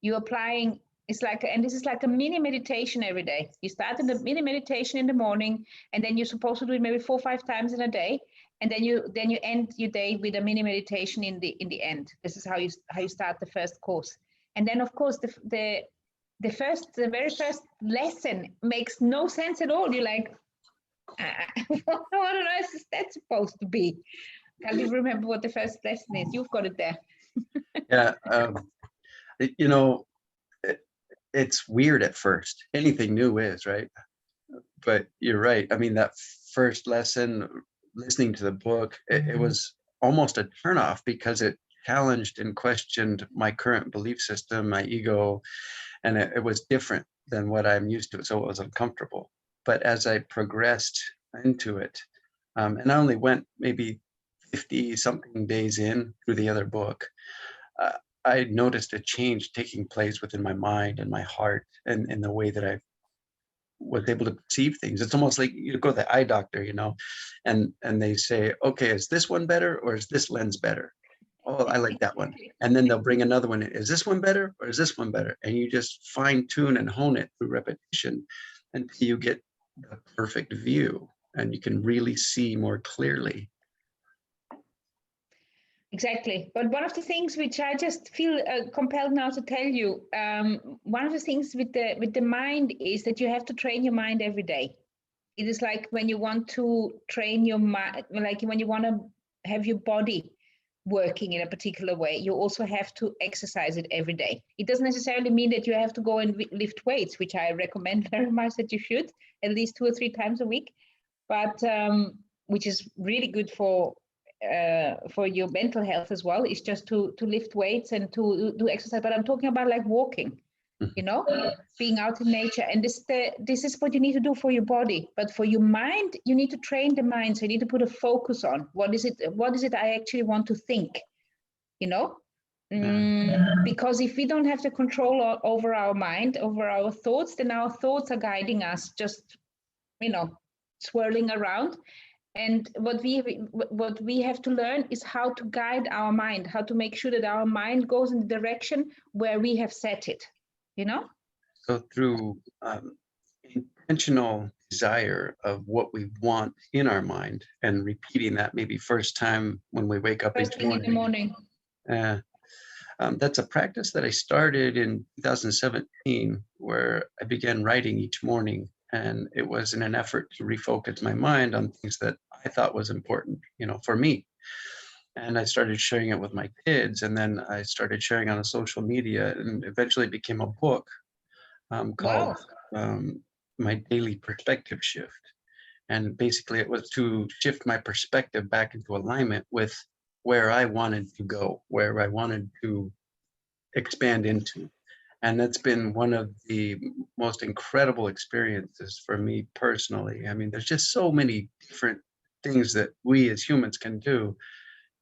You're applying, this is like a mini meditation every day. You start in the mini meditation in the morning, and then you're supposed to do it maybe 4 or 5 times in a day. And then you end your day with a mini meditation in the end. This is how you start the first course. And then of course the very first lesson makes no sense at all. You're like, what on earth is that supposed to be? Can't even remember what the first lesson is. You've got it there. Yeah, You know, it's weird at first. Anything new is, right? But you're right. I mean, that first lesson, listening to the book, it was almost a turnoff because it challenged and questioned my current belief system, my ego, and it was different than what I'm used to. So it was uncomfortable. But as I progressed into it, and I only went maybe 50 something days in through the other book, I noticed a change taking place within my mind and my heart and in the way that I was able to perceive things. It's almost like you go to the eye doctor, you know, and they say, okay, is this one better or is this lens better? Oh, I like that one. And then they'll bring another one in. Is this one better or is this one better? And you just fine tune and hone it through repetition until you get the perfect view and you can really see more clearly. Exactly. But one of the things which I just feel compelled now to tell you, one of the things with the mind is that you have to train your mind every day. It is like when you want to train your mind, like when you want to have your body working in a particular way, you also have to exercise it every day. It doesn't necessarily mean that you have to go and lift weights, which I recommend very much that you should at least 2 or 3 times a week, but which is really good for your mental health as well, is just to lift weights and to do exercise. But I'm talking about like walking, you know, being out in nature. And this is what you need to do for your body. But for your mind, you need to train the mind. So you need to put a focus on what is it I actually want to think, you know? Because if we don't have the control over our mind, over our thoughts, then our thoughts are guiding us, just, you know, swirling around. And what we have to learn is how to guide our mind, how to make sure that our mind goes in the direction where we have set it, you know? So through intentional desire of what we want in our mind and repeating that maybe first time when we wake up First thing in the morning. That's a practice that I started in 2017, where I began writing each morning. And it was in an effort to refocus my mind on things that I thought was important, you know, for me. And I started sharing it with my kids, and then I started sharing on social media, and eventually it became a book called My Daily Perspective Shift. And basically it was to shift my perspective back into alignment with where I wanted to go, where I wanted to expand into. And that's been one of the most incredible experiences for me personally. I mean, there's just so many different things that we as humans can do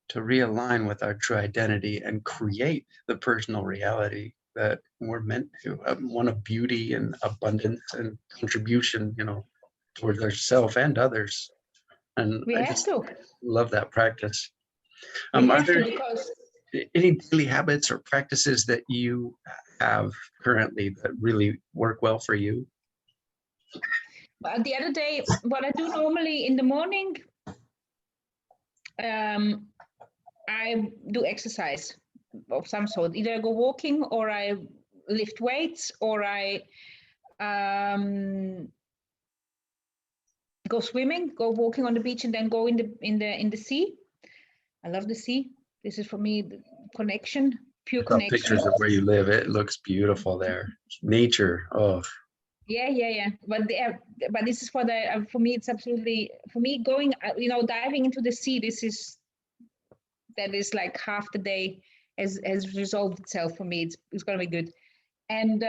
to realign with our true identity and create the personal reality that we're meant to, one of beauty and abundance and contribution, you know, towards ourselves and others. And we I have just to love that practice. are there because any daily habits or practices that you have currently that really work well for you? The other day, what I do normally in the morning, I do exercise of some sort. Either I go walking, or I lift weights, or I go swimming, go walking on the beach, and then go in the sea. I love the sea. This is for me the connection, pure connection. Pictures of where you live. It looks beautiful there. Nature. Oh. Yeah. But this is for me. It's absolutely for me going. You know, diving into the sea. That is like half the day has resolved itself for me. It's gonna be good. And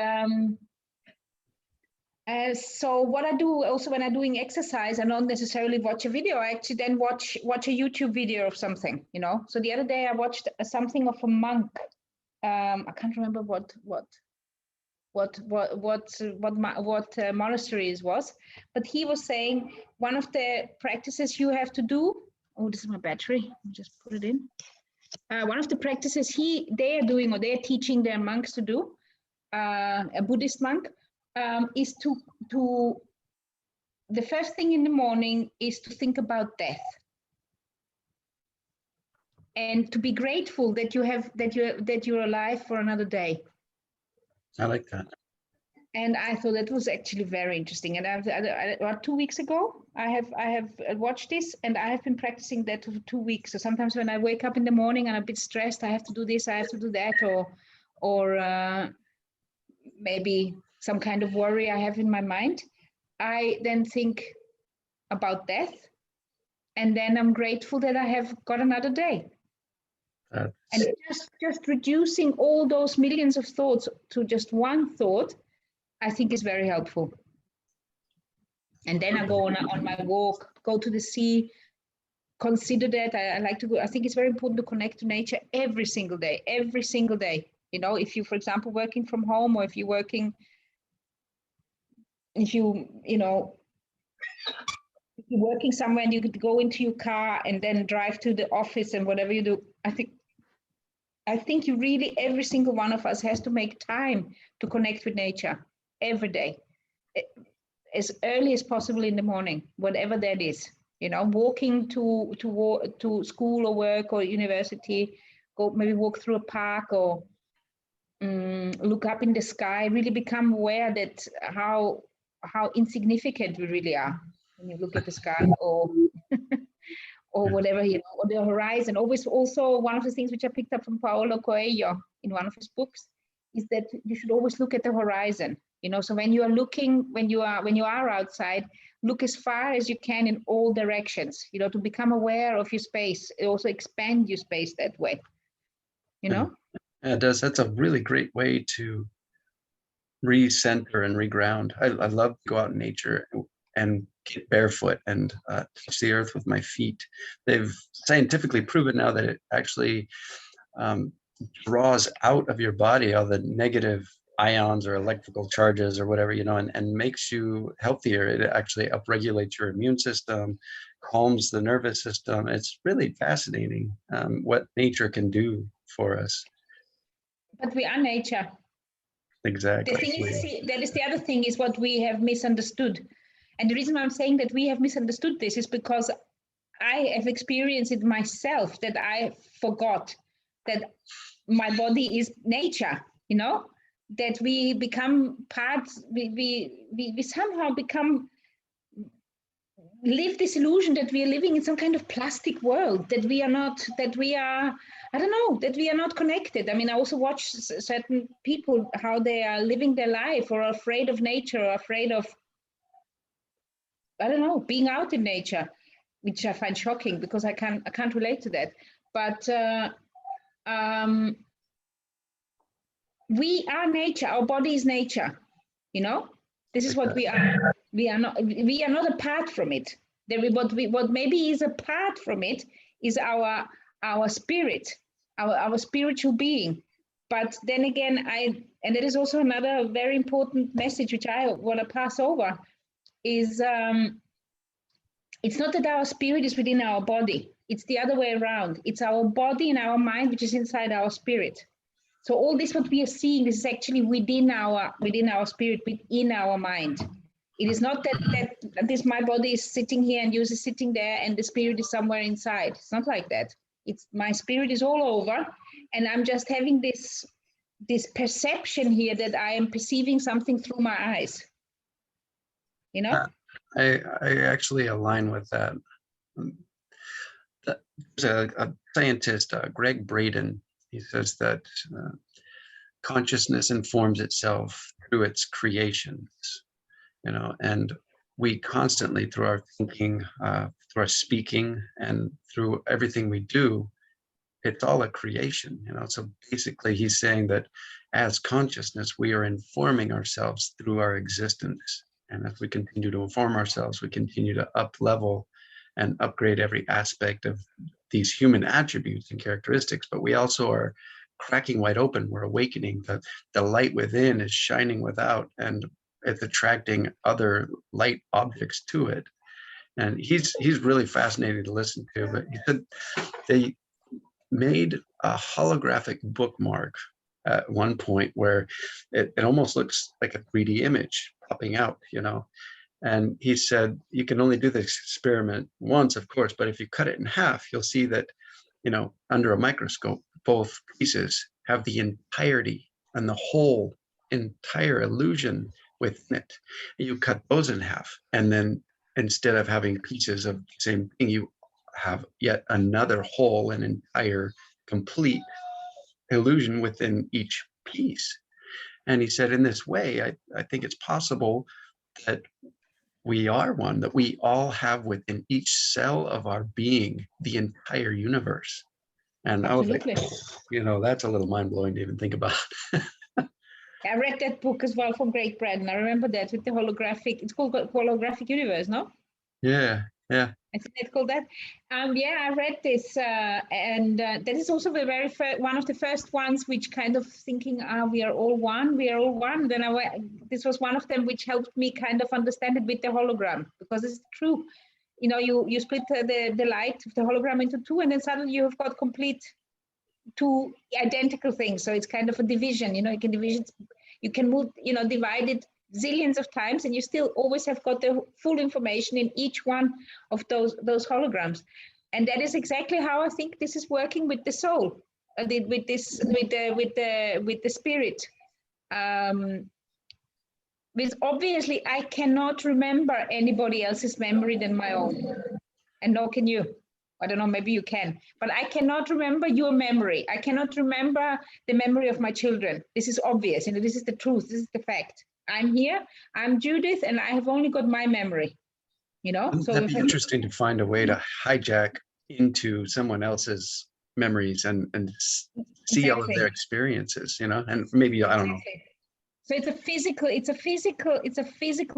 so what I do also when I'm doing exercise, I don't necessarily watch a video. I actually then watch a YouTube video of something, you know. So the other day I watched something of a monk. I can't remember what monastery it was, but he was saying one of the practices you have to do. Oh, this is my battery. Let me just put it in. One of the practices they are doing, or they are teaching their monks to do, a Buddhist monk, is to the first thing in the morning is to think about death and to be grateful that you're alive for another day. I like that. And I thought that was actually very interesting. And about 2 weeks ago, I have watched this, and I have been practicing that for 2 weeks. So sometimes when I wake up in the morning and I'm a bit stressed, I have to do this, I have to do that, or maybe some kind of worry I have in my mind, I then think about death, and then I'm grateful that I have got another day. And just reducing all those millions of thoughts to just one thought, I think is very helpful. And then I go on my walk, go to the sea, consider that. I like to go. I think it's very important to connect to nature every single day, every single day. You know, if you, for example, working from home, or if you're working, if you're working somewhere and you could go into your car and then drive to the office and whatever you do, I think you really, every single one of us has to make time to connect with nature every day, as early as possible in the morning, whatever that is. You know, walking to school or work or university, go maybe walk through a park, or look up in the sky. Really become aware that how insignificant we really are when you look at the sky, or or whatever, you know, or the horizon. Always, also one of the things which I picked up from Paulo Coelho in one of his books is that you should always look at the horizon. You know, so when you are looking, when you are outside, look as far as you can in all directions. You know, to become aware of your space. It also expand your space that way. You know. Yeah, it does. That's a really great way to recenter and reground. I love to go out in nature and get barefoot and touch the earth with my feet. They've scientifically proven now that it actually draws out of your body all the negative ions or electrical charges or whatever, you know, and makes you healthier. It actually upregulates your immune system, calms the nervous system. It's really fascinating what nature can do for us. But we are nature. Exactly. The thing is, that is the other thing, is what we have misunderstood. And the reason why I'm saying that we have misunderstood this is because I have experienced it myself, that I forgot that my body is nature, you know, that we become parts, we somehow live this illusion that we are living in some kind of plastic world, that we are not, that we are, I don't know, that we are not connected. I mean, I also watch certain people, how they are living their life, or are afraid of nature, or afraid of, I don't know, being out in nature, which I find shocking because I can't relate to that. But we are nature. Our body is nature. You know, this is what we are. We are not apart from it. What maybe is apart from it is our spirit, our spiritual being. But then again, and that is also another very important message which I want to pass over, is it's not that our spirit is within our body. It's the other way around. It's our body and our mind which is inside our spirit. So all this what we are seeing, this is actually within our spirit, within our mind. It is not that this my body is sitting here and yours is sitting there and the spirit is somewhere inside. It's not like that. It's my spirit is all over, and I'm just having this perception here that I am perceiving something through my eyes. You know? I actually align with that. There's a scientist, Greg Braden. He says that consciousness informs itself through its creations, you know, and we constantly, through our thinking, through our speaking, and through everything we do, it's all a creation, you know. So basically he's saying that as consciousness, we are informing ourselves through our existence. And as we continue to inform ourselves, we continue to up-level and upgrade every aspect of these human attributes and characteristics. But we also are cracking wide open. We're awakening. The light within is shining without, and it's attracting other light objects to it. And he's really fascinating to listen to. But he said they made a holographic bookmark at one point where it almost looks like a 3D image popping out, you know. And he said, you can only do this experiment once, of course, but if you cut it in half, you'll see that, you know, under a microscope, both pieces have the entirety and the whole entire illusion within it. And you cut those in half, and then instead of having pieces of the same thing, you have yet another whole and entire complete illusion within each peace. And he said, in this way, I think it's possible that we are one, that we all have within each cell of our being the entire universe. And I was like, that's a little mind-blowing to even think about. I read that book as well from Great Britain. I remember that with the holographic, it's called Holographic Universe, no? Yeah. I think it's called that. I read this, and that is also the very first, one of the first ones which kind of thinking, we are all one. Then this was one of them which helped me kind of understand it with the hologram, because it's true. You split the light of the hologram into two, and then suddenly you have got complete two identical things. So it's kind of a division. You can move, divide it zillions of times, and you still always have got the full information in each one of those holograms. And that is exactly how I think this is working with the soul, with the spirit. With obviously I cannot remember anybody else's memory than my own, and nor can you. I don't know, maybe you can, but I cannot remember your memory. I cannot remember the memory of my children. This is obvious, this is the truth, this is the fact. I'm here, I'm Judith, and I have only got my memory, So that'd be interesting to find a way to hijack into someone else's memories and see all of their experiences, and maybe, I don't know. So it's a physical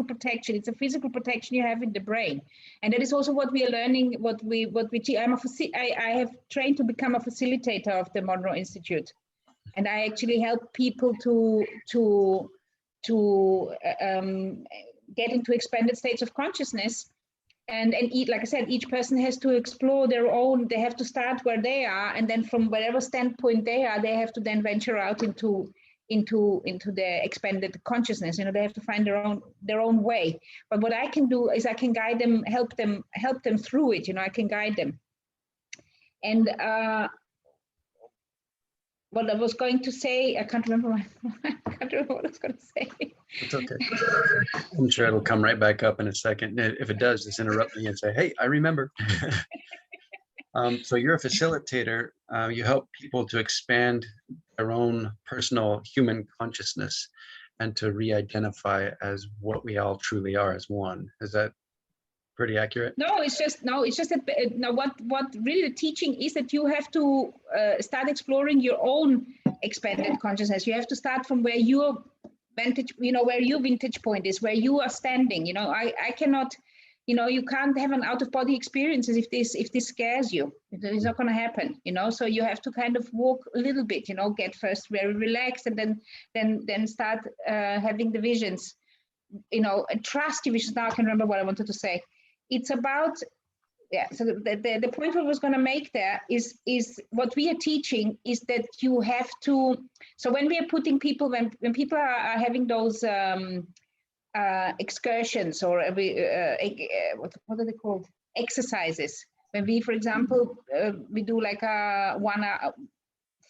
protection. It's a physical protection you have in the brain, and that is also what we are learning. What we teach. I have trained to become a facilitator of the Monroe Institute, and I actually help people to get into expanded states of consciousness, and like I said, each person has to explore their own. They have to start where they are, and then from whatever standpoint they are, they have to then venture out into the expanded consciousness. They have to find their own way. But what I can do is I can guide them, help them through it. I can guide them. And what I was going to say, I can't remember what I was going to say. It's okay. I'm sure it'll come right back up in a second. If it does, just interrupt me and say, hey, I remember. So you're a facilitator. You help people to expand their own personal human consciousness and to re-identify as what we all truly are, as one. Is that pretty accurate? No, it's just that now what really the teaching is that you have to start exploring your own expanded consciousness. You have to start from where your vantage, where your vintage point is, where you are standing. I cannot. You can't have an out-of-body experiences if this scares you. It's not going to happen. So you have to kind of walk a little bit. Get first very relaxed, and then start having the visions. And trust your visions. Now I can remember what I wanted to say. It's about So the point I was going to make there is what we are teaching is that you have to. So when we are putting people, when people are having those excursions or what are they called? Exercises. When we, for example, we do like a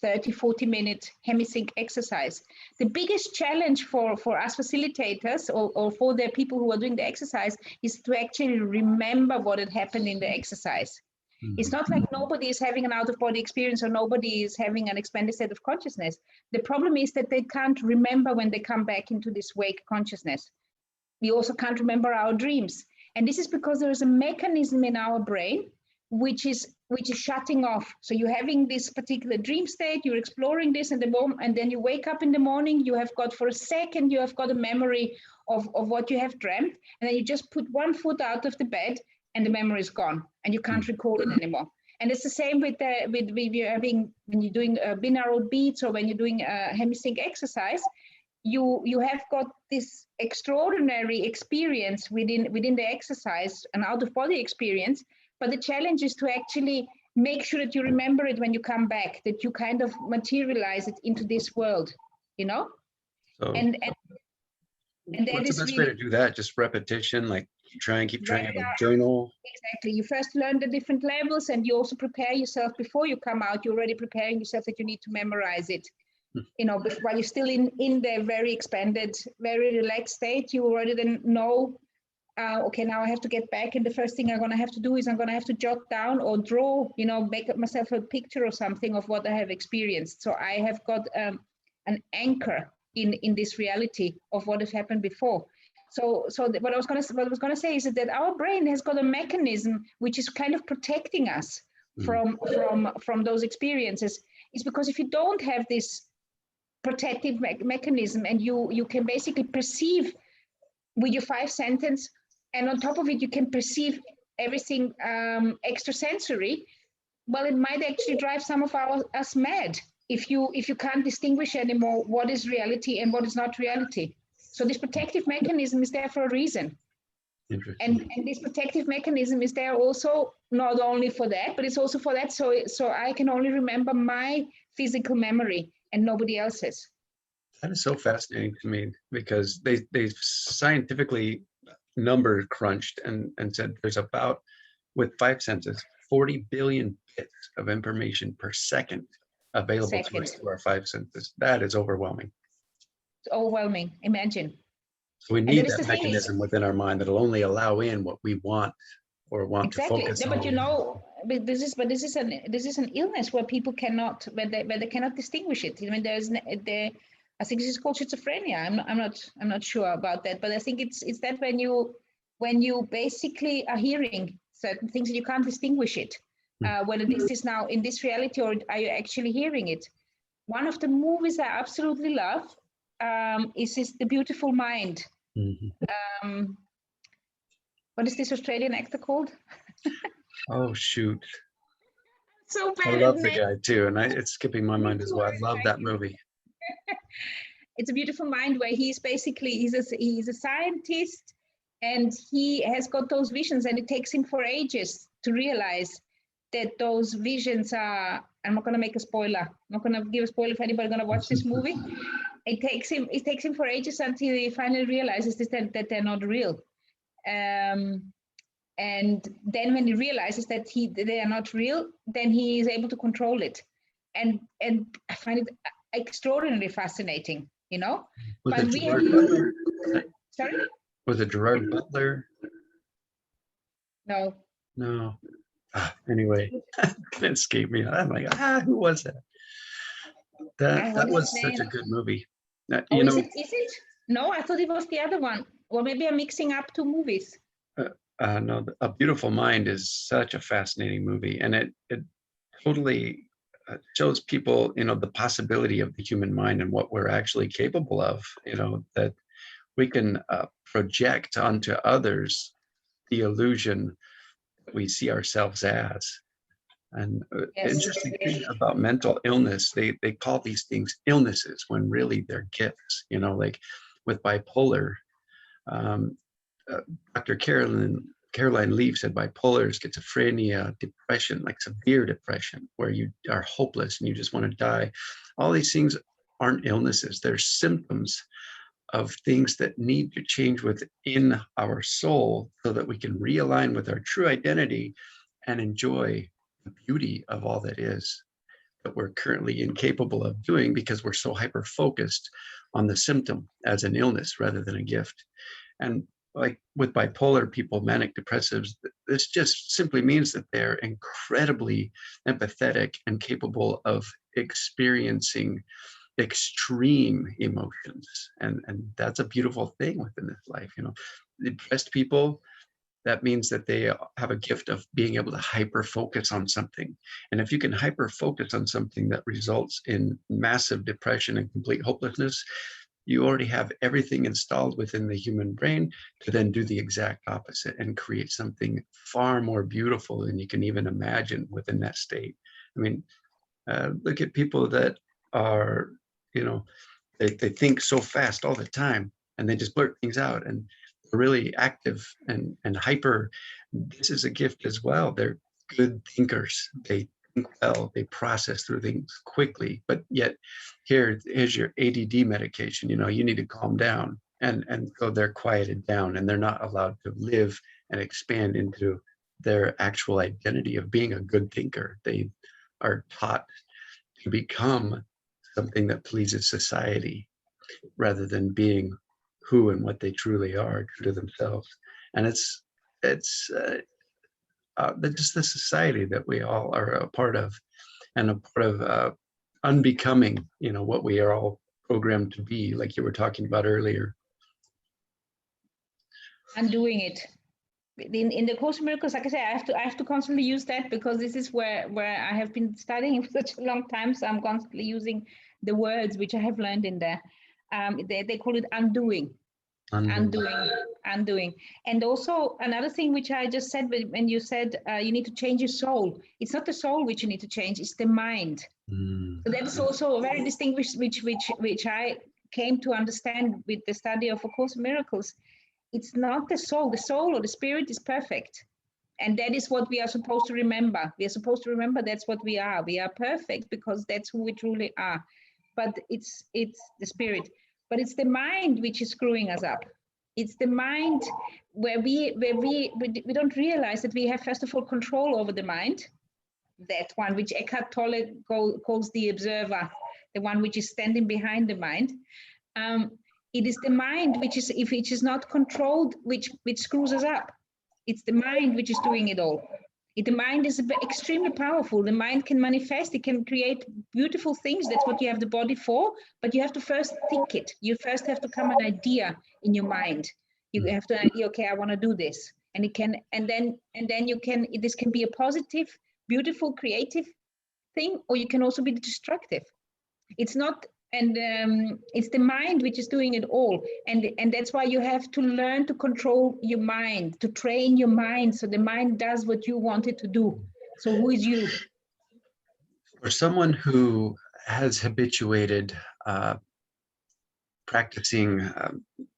30-40 minute hemisync exercise. The biggest challenge for us facilitators or for the people who are doing the exercise is to actually remember what had happened in the exercise. Mm-hmm. It's not like nobody is having an out-of-body experience or nobody is having an expanded state of consciousness. The problem is that they can't remember when they come back into this wake consciousness. We also can't remember our dreams. And this is because there is a mechanism in our brain which is shutting off. So you're having this particular dream state, you're exploring this in the moment, and then you wake up in the morning, you have got for a second, you have got a memory of what you have dreamt, and then you just put one foot out of the bed and the memory is gone and you can't recall it anymore. And it's the same with when you're doing binaural beats or when you're doing a hemisync exercise, you have got this extraordinary experience within the exercise, an out-of-body experience. But the challenge is to actually make sure that you remember it when you come back, that you kind of materialize it into this world, you know? So and what's the best way to do that? Just repetition, like keep trying, have a journal? Exactly. You first learn the different levels and you also prepare yourself before you come out. You're already preparing yourself that you need to memorize it. You know, while you're still in the very expanded, very relaxed state, you already then know, okay, now I have to get back, and the first thing I'm going to have to do is I'm going to have to jot down or draw, you know, make up myself a picture or something of what I have experienced. So I have got an anchor in this reality of what has happened before. So what I was going to say is that our brain has got a mechanism which is kind of protecting us from those experiences. It's because if you don't have this protective mechanism, and you can basically perceive with your 5 senses, and on top of it you can perceive everything extrasensory, well, it might actually drive some of us mad if you can't distinguish anymore what is reality and what is not reality. So this protective mechanism is there for a reason. And this protective mechanism is there also not only for that, but it's also for that so I can only remember my physical memory and nobody else's. That is so fascinating to me, because they scientifically number crunched and said there's about, with 5 senses, 40 billion bits of information per second available to us through our 5 senses. That is overwhelming. It's overwhelming. Imagine. So we need that mechanism within our mind that'll only allow in what we want or want to focus on. But you know, this is an illness where people cannot, where they cannot distinguish it. I mean, I think this is called schizophrenia. I'm not sure about that, but I think it's that when you basically are hearing certain things and you can't distinguish it, whether this is now in this reality or are you actually hearing it. One of the movies I absolutely love is The Beautiful Mind. Mm-hmm. What is this Australian actor called? Oh shoot! So bad. I love the guy too, and it's skipping my mind as well. I love that movie. It's A Beautiful Mind, where he's a scientist, and he has got those visions, and it takes him for ages to realize that those visions are. I'm not going to make a spoiler. I'm not going to give a spoiler if anybody's going to watch this movie. It takes him for ages until he finally realizes that they're not real. And then when he realizes that they are not real, then he is able to control it. And I find it extraordinarily fascinating, you know. Was but it we Gerard have, Butler? Sorry? Was it Gerard Butler? No. No. Anyway, it escaped me. I'm like, who was that? That was such a good movie. You know, is it? No, I thought it was the other one. Or maybe I'm mixing up 2 movies. No, A Beautiful Mind is such a fascinating movie, and it totally shows people, you know, the possibility of the human mind and what we're actually capable of. You know, that we can project onto others the illusion that we see ourselves as. And interesting thing about mental illness, they call these things illnesses when really they're gifts. You know, like with bipolar, Dr. Caroline Leaf said bipolar, schizophrenia, depression, like severe depression, where you are hopeless and you just want to die. All these things aren't illnesses. They're symptoms of things that need to change within our soul so that we can realign with our true identity and enjoy the beauty of all that is, that we're currently incapable of doing because we're so hyper-focused on the symptom as an illness rather than a gift. And like with bipolar people, manic depressives, this just simply means that they're incredibly empathetic and capable of experiencing extreme emotions. And that's a beautiful thing within this life. You know, depressed people, that means that they have a gift of being able to hyper focus on something. And if you can hyper focus on something that results in massive depression and complete hopelessness, you already have everything installed within the human brain to then do the exact opposite and create something far more beautiful than you can even imagine within that state. I mean, look at people that are, you know, they think so fast all the time and they just blurt things out, and they're really active and hyper. This is a gift as well. They're good thinkers. They think well, they process through things quickly, but yet here's your ADD medication. You know, you need to calm down, and so they're quieted down and they're not allowed to live and expand into their actual identity of being a good thinker. They are taught to become something that pleases society rather than being who and what they truly are, true to themselves. And it's just the society that we all are a part of, and a part of unbecoming, you know, what we are all programmed to be, like you were talking about earlier. Undoing it. In the Course in Miracles, like I say, I have to constantly use that, because this is where I have been studying for such a long time. So I'm constantly using the words which I have learned in there. They call it undoing. Undoing. And also another thing which I just said when you said you need to change your soul. It's not the soul which you need to change, it's the mind. So that's also a very distinguished, which I came to understand with the study of A Course in Miracles. It's not the soul. The soul or the spirit is perfect. And that is what we are supposed to remember. We are supposed to remember that's what we are. We are perfect because that's who we truly are. But it's the spirit. But it's the mind which is screwing us up. It's the mind where we don't realize that we have, first of all, control over the mind. That one which Eckhart Tolle calls the observer, the one which is standing behind the mind. It is the mind which is, if it is not controlled, which screws us up. It's the mind which is doing it all. The mind is extremely powerful. The mind can manifest, it can create beautiful things. That's what you have the body for, but you have to first think it. You first have to come an idea in your mind. You have to idea, okay, I want to do this. And it can, and then you can, this can be a positive, beautiful, creative thing, or you can also be destructive. It's not, and it's the mind which is doing it all. And that's why you have to learn to control your mind, to train your mind so the mind does what you want it to do. So who is you? For someone who has habituated practicing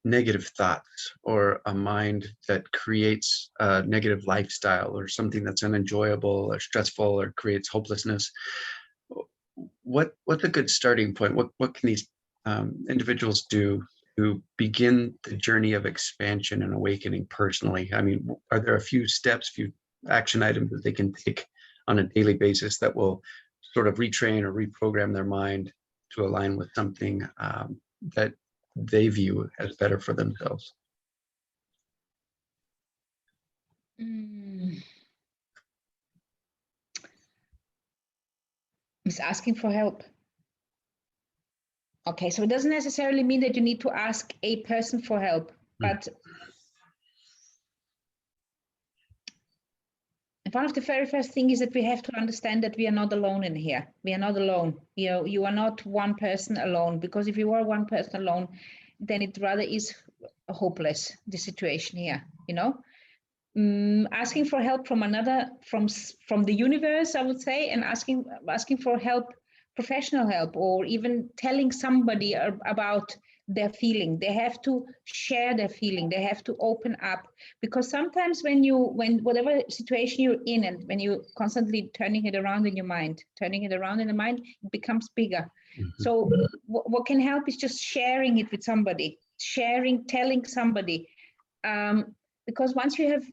negative thoughts, or a mind that creates a negative lifestyle, or something that's unenjoyable or stressful or creates hopelessness, what's a good starting point? What can these individuals do to begin the journey of expansion and awakening personally? I mean, are there a few steps, few action items that they can take on a daily basis that will sort of retrain or reprogram their mind to align with something that they view as better for themselves? It's asking for help. Okay, so it doesn't necessarily mean that you need to ask a person for help, but one of the very first things is that we have to understand that we are not alone in here. We are not alone. You know, you are not one person alone, because if you are one person alone, then it rather is hopeless, the situation here, you know. Asking for help from another, from the universe, I would say, and asking for help, professional help, or even telling somebody about their feeling. They have to share their feeling. They have to open up, because sometimes when whatever situation you're in, and when you constantly turning it around in your mind, it becomes bigger. So what can help is just sharing it with somebody, telling somebody, because once you have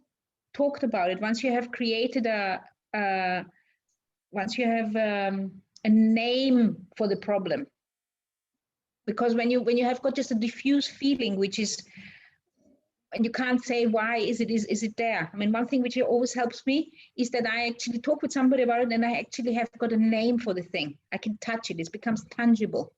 talked about it, once you have created once you have a name for the problem, because when you have got just a diffuse feeling, which is, and you can't say why is it there. I mean, one thing which always helps me is that I actually talk with somebody about it, and I actually have got a name for the thing. I can touch it. It becomes tangible.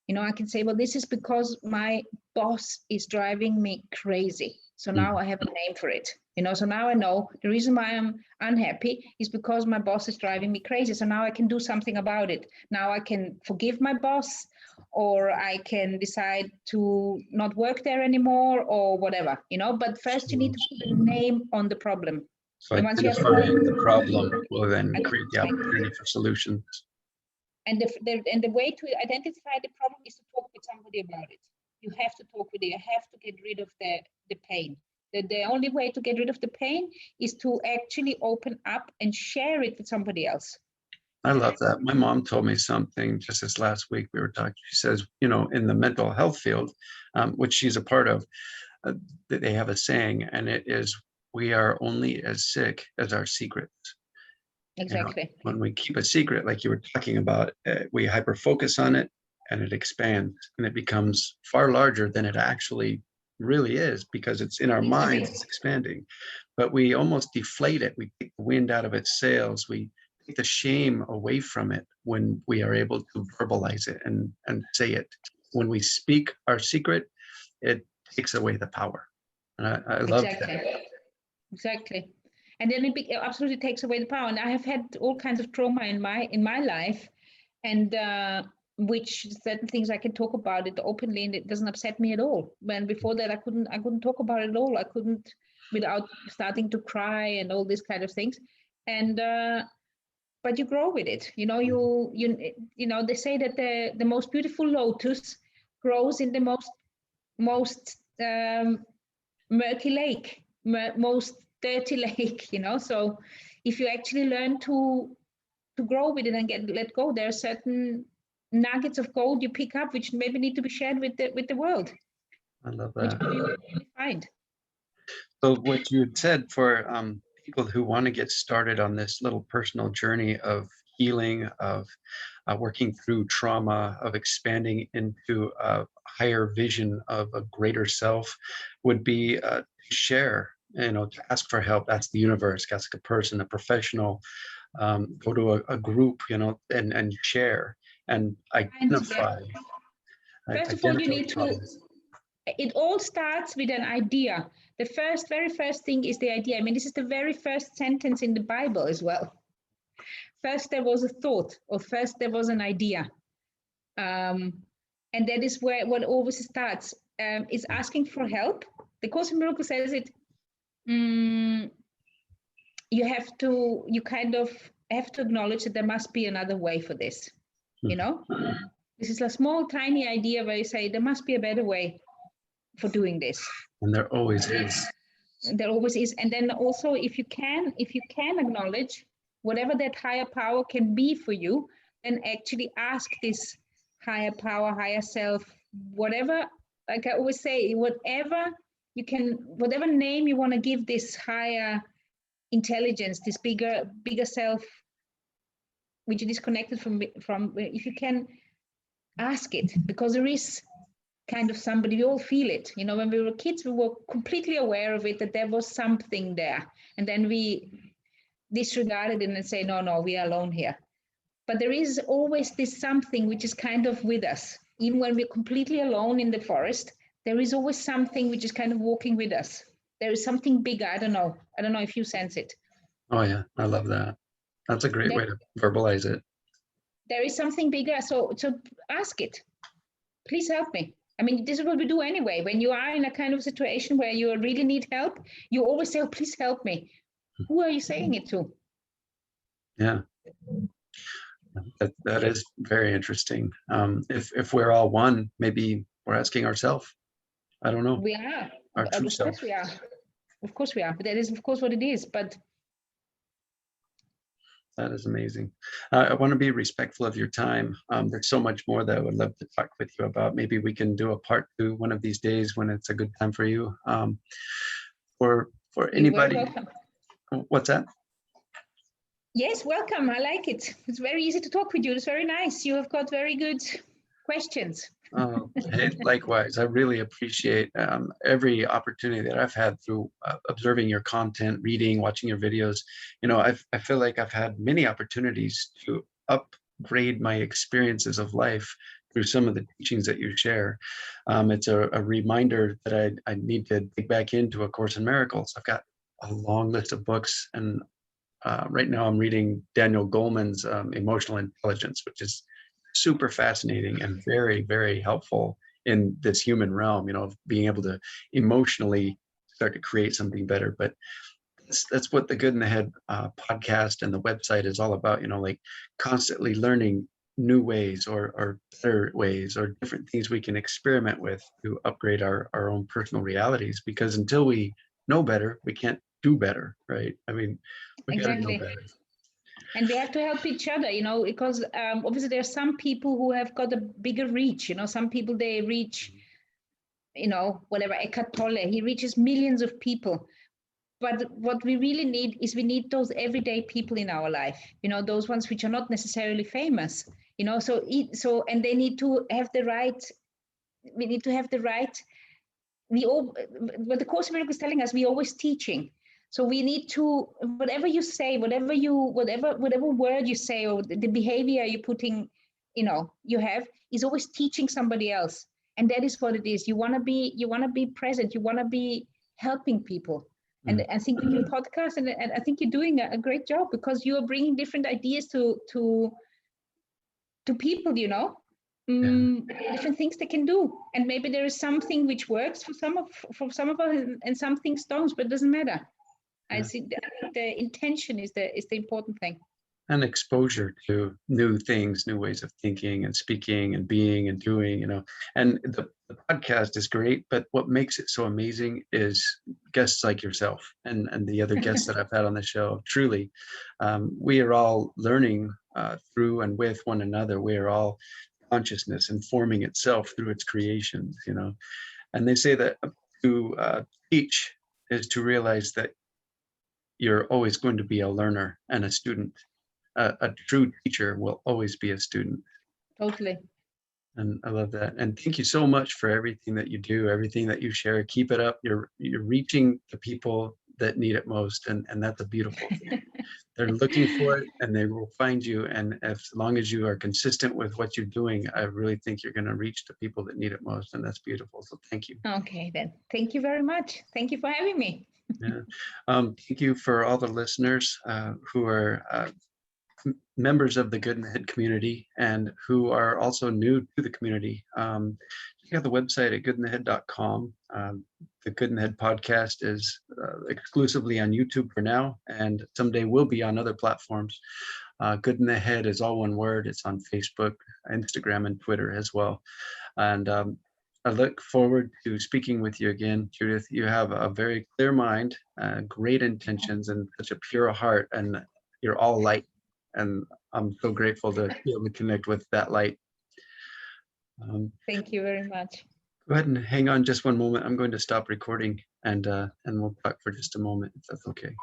You know, I can say, well, this is because my boss is driving me crazy. So now I have a name for it. You know, so now I know the reason why I'm unhappy is because my boss is driving me crazy. So now I can do something about it. Now I can forgive my boss, or I can decide to not work there anymore, or whatever, you know. But first you need to put a name on the problem. So identifying the problem will then create the opportunity for solutions. And the way to identify the problem is to talk with somebody about it. You have to talk with it. You have to get rid of the pain. The only way to get rid of the pain is to actually open up and share it with somebody else. I love that. My mom told me something just this last week. We were talking. She says, you know, in the mental health field, which she's a part of, they have a saying, and it is, we are only as sick as our secrets. Exactly. You know, when we keep a secret, like you were talking about, we hyper focus on it, and it expands, and it becomes far larger than it actually really is, because it's in our minds, it's expanding. But we almost deflate it. We take the wind out of its sails. We take the shame away from it when we are able to verbalize it and say it. when we speak our secret, it takes away the power. And I love that. Exactly. And then it absolutely takes away the power. And I have had all kinds of trauma in my life, and which certain things I can talk about it openly, and it doesn't upset me at all. When before that I couldn't talk about it at all. I couldn't without starting to cry and all these kind of things. And but you grow with it. You know, they say that the most beautiful lotus grows in the most murky lake, most dirty lake, you know. So if you actually learn to grow with it and let go, there are certain nuggets of gold you pick up which maybe need to be shared with the world. I love Which that. you really find. So what you had said for people who want to get started on this little personal journey of healing, of working through trauma, of expanding into a higher vision of a greater self, would be to share, to ask for help. That's the universe. Ask a person, a professional, go to a group, and share and identify. First of all, you need to. It all starts with an idea. The very first thing is the idea. I mean, this is the very first sentence in the Bible as well. First, there was a thought, or first there was an idea. And that is what always starts, is asking for help. The Course in Miracles says it, you kind of have to acknowledge that there must be another way for this, you know? This is a small, tiny idea where you say, there must be a better way for doing this. And there always is. There always is. And then also, if you can acknowledge whatever that higher power can be for you, then actually ask this higher power, higher self, whatever, like I always say, whatever name you want to give this higher intelligence, this bigger self, which is disconnected from, if you can ask it, because there is kind of somebody, we all feel it. You know, when we were kids, we were completely aware of it, that there was something there. And then we disregarded it and say, no, we are alone here. But there is always this something which is kind of with us. Even when we're completely alone in the forest, there is always something which is kind of walking with us. There is something bigger. I don't know if you sense it. Oh yeah, I love that. That's a great way to verbalize it. There is something bigger. So ask it. Please help me. I mean, this is what we do anyway. When you are in a kind of situation where you really need help, you always say, oh, please help me. Who are you saying it to? Yeah. That is very interesting. If we're all one, maybe we're asking ourselves. I don't know. We are. Our true self. Of course we are. Of course we are. But that is, of course, what it is. But that is amazing. I want to be respectful of your time. There's so much more that I would love to talk with you about. Maybe we can do a part 2 one of these days when it's a good time for you. For anybody. You're welcome. What's that? Yes, welcome. I like it. It's very easy to talk with you. It's very nice. You have got very good questions. Oh, hey, likewise. I really appreciate every opportunity that I've had through observing your content, reading, watching your videos. I feel like I've had many opportunities to upgrade my experiences of life through some of the teachings that you share. It's a reminder that I need to dig back into A Course in Miracles. I've got a long list of books, and right now I'm reading Daniel Goleman's Emotional Intelligence, which is super fascinating and very, very helpful in this human realm, of being able to emotionally start to create something better. But that's what the Good in the Head podcast and the website is all about, like constantly learning new ways or better ways or different things we can experiment with to upgrade our own personal realities. Because until we know better, we can't do better, right? I mean, we gotta know better. And we have to help each other, because obviously there are some people who have got a bigger reach. Some people, they reach, whatever, Eckhart Tolle, he reaches millions of people. But what we really need is we need those everyday people in our life, those ones which are not necessarily famous, so and they need to have the right, we need to have the right, what the Course in Miracles is telling us, we're always teaching. So we need to, whatever you say, whatever word you say, or the behavior you're putting you have is always teaching somebody else. And that is what it is. You want to be present. You want to be helping people. And I think with your podcast, and I think you're doing a great job, because you are bringing different ideas to people, different things they can do. And maybe there is something which works for some of us, and some things don't, but it doesn't matter. Yeah. I think the intention is the important thing. And exposure to new things, new ways of thinking and speaking and being and doing, and the podcast is great, but what makes it so amazing is guests like yourself and the other guests that I've had on the show. Truly, we are all learning through and with one another. We are all consciousness and forming itself through its creations, and they say that to teach is to realize that you're always going to be a learner and a student. A true teacher will always be a student. Totally. And I love that. And thank you so much for everything that you do, everything that you share. Keep it up. You're reaching the people that need it most, and that's a beautiful thing. They're looking for it, and they will find you. And as long as you are consistent with what you're doing, I really think you're going to reach the people that need it most, and that's beautiful. So thank you. Okay, then. Thank you very much. Thank you for having me. Yeah. Thank you for all the listeners who are members of the Good in the Head community and who are also new to the community. Check out the website at goodinthehead.com. The Good in the Head podcast is exclusively on YouTube for now, and someday will be on other platforms. Good in the Head is all one word. It's on Facebook, Instagram, and Twitter as well. And I look forward to speaking with you again, Judith. You have a very clear mind, great intentions, and such a pure heart, and you're all light. And I'm so grateful to be able to connect with that light. Thank you very much. Go ahead and hang on just one moment. I'm going to stop recording, and we'll talk for just a moment, if that's okay.